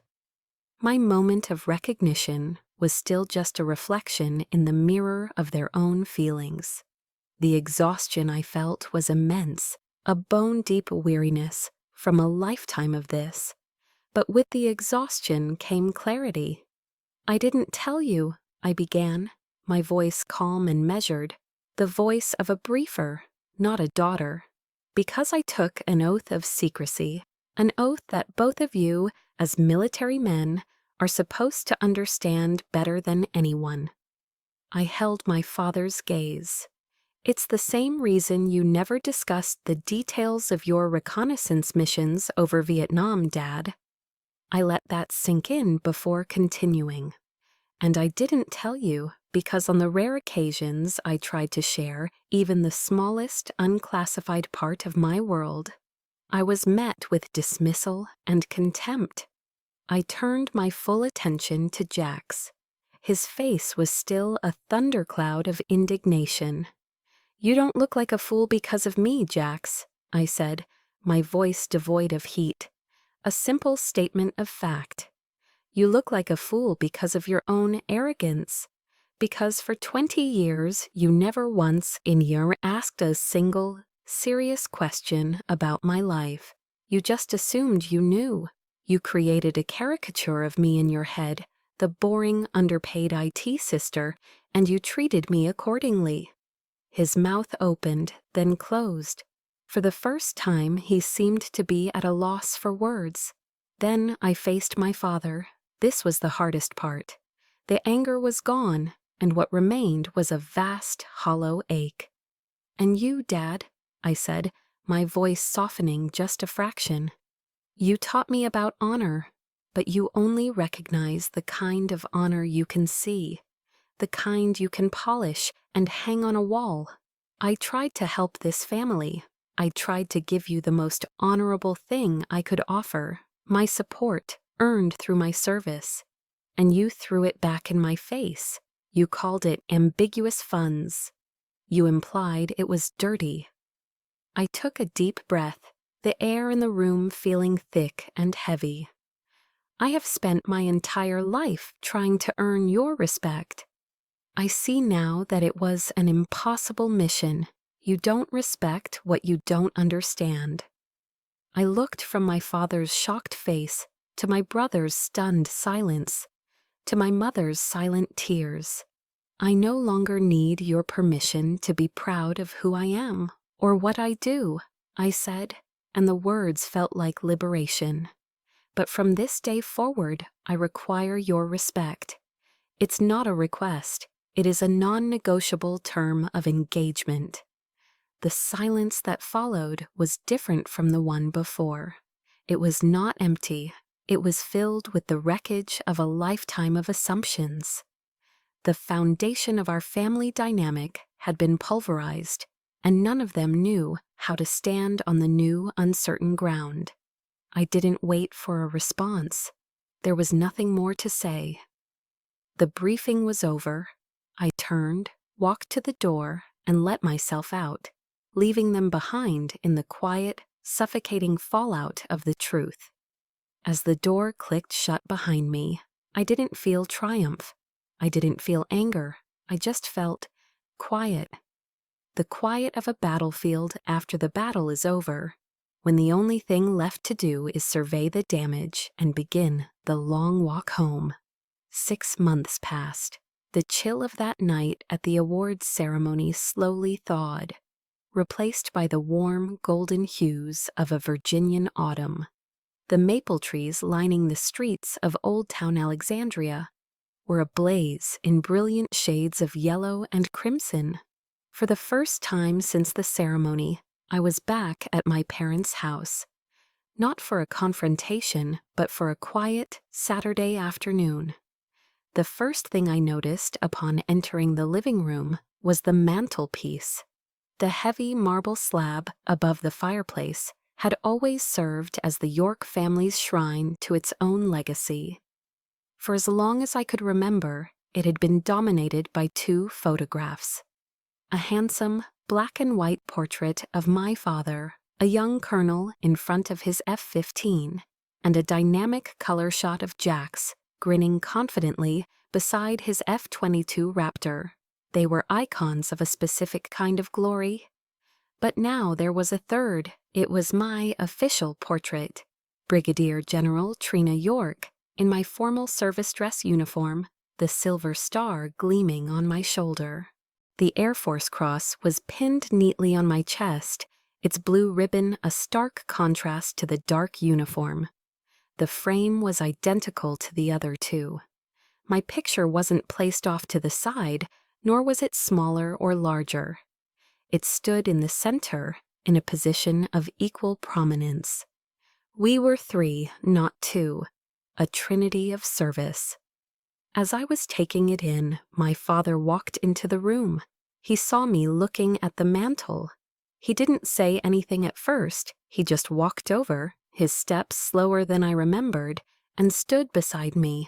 My moment of recognition was still just a reflection in the mirror of their own feelings. The exhaustion I felt was immense, a bone-deep weariness from a lifetime of this. But with the exhaustion came clarity. "I didn't tell you," I began, my voice calm and measured, the voice of a briefer, not a daughter, "because I took an oath of secrecy, an oath that both of you, as military men, are supposed to understand better than anyone." I held my father's gaze. "It's the same reason you never discussed the details of your reconnaissance missions over Vietnam, Dad." I let that sink in before continuing. "And I didn't tell you because on the rare occasions I tried to share even the smallest unclassified part of my world, I was met with dismissal and contempt." I turned my full attention to Jax. His face was still a thundercloud of indignation. "You don't look like a fool because of me, Jax," I said, my voice devoid of heat. A simple statement of fact. "You look like a fool because of your own arrogance. Because for 20 years you never once in your asked a single, serious question about my life. You just assumed you knew. You created a caricature of me in your head, the boring, underpaid IT sister, and you treated me accordingly." His mouth opened, then closed. For the first time he seemed to be at a loss for words. Then I faced my father. This was the hardest part. The anger was gone, and what remained was a vast, hollow ache. "And you, Dad," I said, my voice softening just a fraction. "You taught me about honor, but you only recognize the kind of honor you can see, the kind you can polish and hang on a wall. I tried to help this family. I tried to give you the most honorable thing I could offer, my support, earned through my service. and you threw it back in my face. You called it ambiguous funds. You implied it was dirty. I took a deep breath, the air in the room feeling thick and heavy. I have spent my entire life trying to earn your respect. I see now that it was an impossible mission. You don't respect what you don't understand. I looked from my father's shocked face to my brother's stunned silence, to my mother's silent tears. I no longer need your permission to be proud of who I am or what I do, I said, and the words felt like liberation. But from this day forward, I require your respect. It's not a request. It is a non-negotiable term of engagement. The silence that followed was different from the one before. It was not empty. It was filled with the wreckage of a lifetime of assumptions. The foundation of our family dynamic had been pulverized, and none of them knew how to stand on the new, uncertain ground. I didn't wait for a response. There was nothing more to say. The briefing was over. I turned, walked to the door, and let myself out, leaving them behind in the quiet, suffocating fallout of the truth. As the door clicked shut behind me, I didn't feel triumph. I didn't feel anger. I just felt quiet. The quiet of a battlefield after the battle is over, when the only thing left to do is survey the damage and begin the long walk home. 6 months passed. The chill of that night at the awards ceremony slowly thawed, replaced by the warm, golden hues of a Virginian autumn. The maple trees lining the streets of Old Town Alexandria were ablaze in brilliant shades of yellow and crimson. For the first time since the ceremony, I was back at my parents' house, not for a confrontation, but for a quiet Saturday afternoon. The first thing I noticed upon entering the living room was the mantelpiece. The heavy marble slab above the fireplace had always served as the York family's shrine to its own legacy. For as long as I could remember, it had been dominated by 2 photographs. A handsome, black and white portrait of my father, a young colonel in front of his F-15, and a dynamic color shot of Jax, grinning confidently beside his F-22 Raptor. They were icons of a specific kind of glory. But now there was a third. It was my official portrait. Brigadier General Trina York, in my formal service dress uniform, the silver star gleaming on my shoulder. The Air Force Cross was pinned neatly on my chest, its blue ribbon a stark contrast to the dark uniform. The frame was identical to the other 2. My picture wasn't placed off to the side, nor was it smaller or larger. It stood in the center, in a position of equal prominence. We were 3, not 2, a trinity of service. As I was taking it in, my father walked into the room. He saw me looking at the mantel. He didn't say anything at first. He just walked over, his steps slower than I remembered, and stood beside me.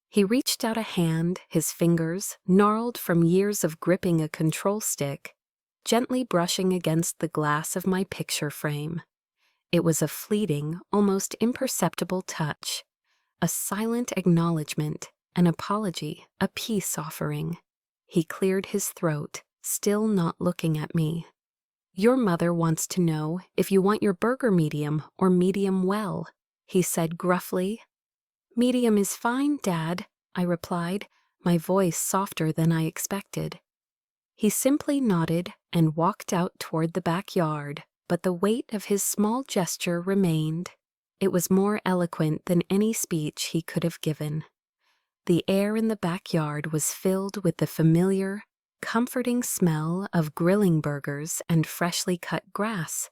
He reached out a hand, his fingers, gnarled from years of gripping a control stick, gently brushing against the glass of my picture frame. It was a fleeting, almost imperceptible touch, a silent acknowledgement, an apology, a peace offering. He cleared his throat, still not looking at me. "Your mother wants to know if you want your burger medium or medium well," he said gruffly. "Medium is fine, Dad," I replied, my voice softer than I expected. He simply nodded and walked out toward the backyard, but the weight of his small gesture remained. It was more eloquent than any speech he could have given. The air in the backyard was filled with the familiar, comforting smell of grilling burgers and freshly cut grass.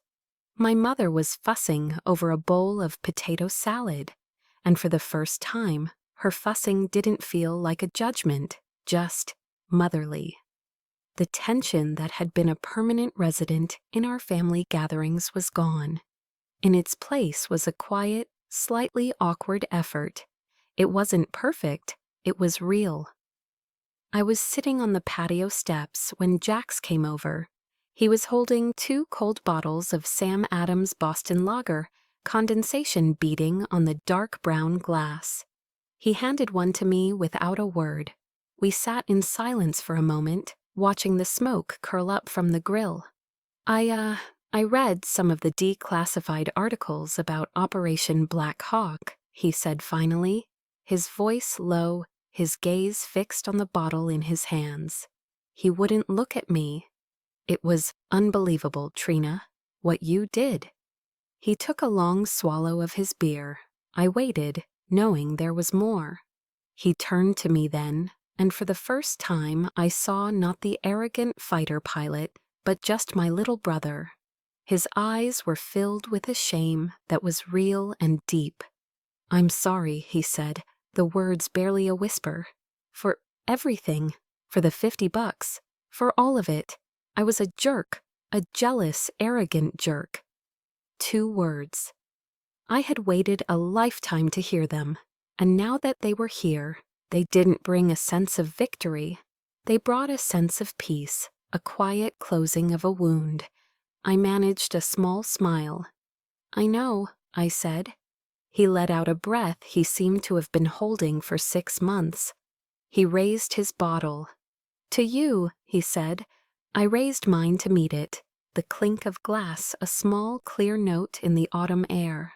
My mother was fussing over a bowl of potato salad, and for the first time, her fussing didn't feel like a judgment, just motherly. The tension that had been a permanent resident in our family gatherings was gone. In its place was a quiet, slightly awkward effort. It wasn't perfect, It was real. I was sitting on the patio steps when Jax came over. He was holding 2 cold bottles of Sam Adams Boston Lager, condensation beating on the dark brown glass. He handed one to me without a word. We sat in silence for a moment, watching the smoke curl up from the grill. I read some of the declassified articles about Operation Black Hawk, he said finally, his voice low, his gaze fixed on the bottle in his hands. He wouldn't look at me. It was unbelievable, Trina, what you did. He took a long swallow of his beer. I waited, knowing there was more. He turned to me then, and for the first time I saw not the arrogant fighter pilot, but just my little brother. His eyes were filled with a shame that was real and deep. "I'm sorry," he said, the words barely a whisper. "For everything. For the $50. For all of it. I was a jerk. A jealous, arrogant jerk." 2 words. I had waited a lifetime to hear them, and now that they were here, they didn't bring a sense of victory. They brought a sense of peace, a quiet closing of a wound. I managed a small smile. "I know," I said. He let out a breath he seemed to have been holding for 6 months. He raised his bottle. "To you," he said. I raised mine to meet it, the clink of glass a small, clear note in the autumn air.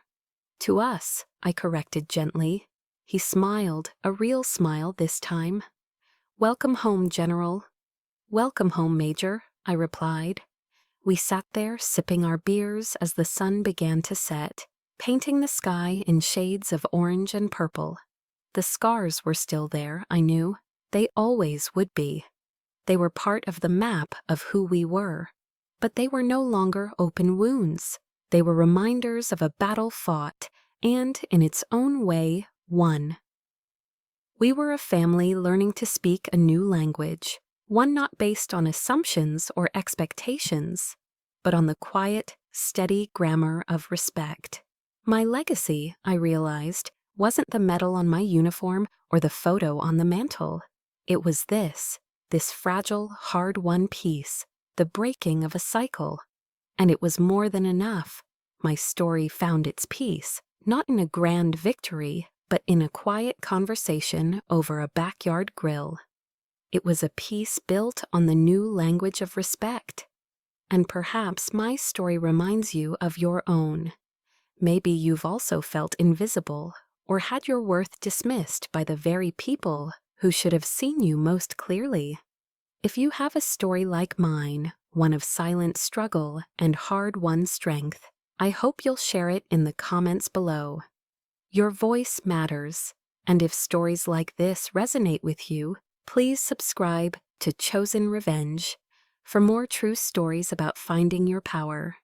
"To us," I corrected gently. He smiled, a real smile this time. "Welcome home, General." "Welcome home, Major," I replied. We sat there sipping our beers as the sun began to set, painting the sky in shades of orange and purple. The scars were still there, I knew. They always would be. They were part of the map of who we were. But they were no longer open wounds. They were reminders of a battle fought, and, in its own way, won. We were a family learning to speak a new language, one not based on assumptions or expectations, but on the quiet, steady grammar of respect. My legacy, I realized, wasn't the medal on my uniform or the photo on the mantle. It was this fragile, hard-won peace, the breaking of a cycle. And it was more than enough. My story found its peace, not in a grand victory, but in a quiet conversation over a backyard grill. It was a peace built on the new language of respect. And perhaps my story reminds you of your own. Maybe you've also felt invisible, or had your worth dismissed by the very people who should have seen you most clearly. If you have a story like mine, one of silent struggle and hard-won strength, I hope you'll share it in the comments below. Your voice matters, and if stories like this resonate with you, please subscribe to Chosen Revenge for more true stories about finding your power.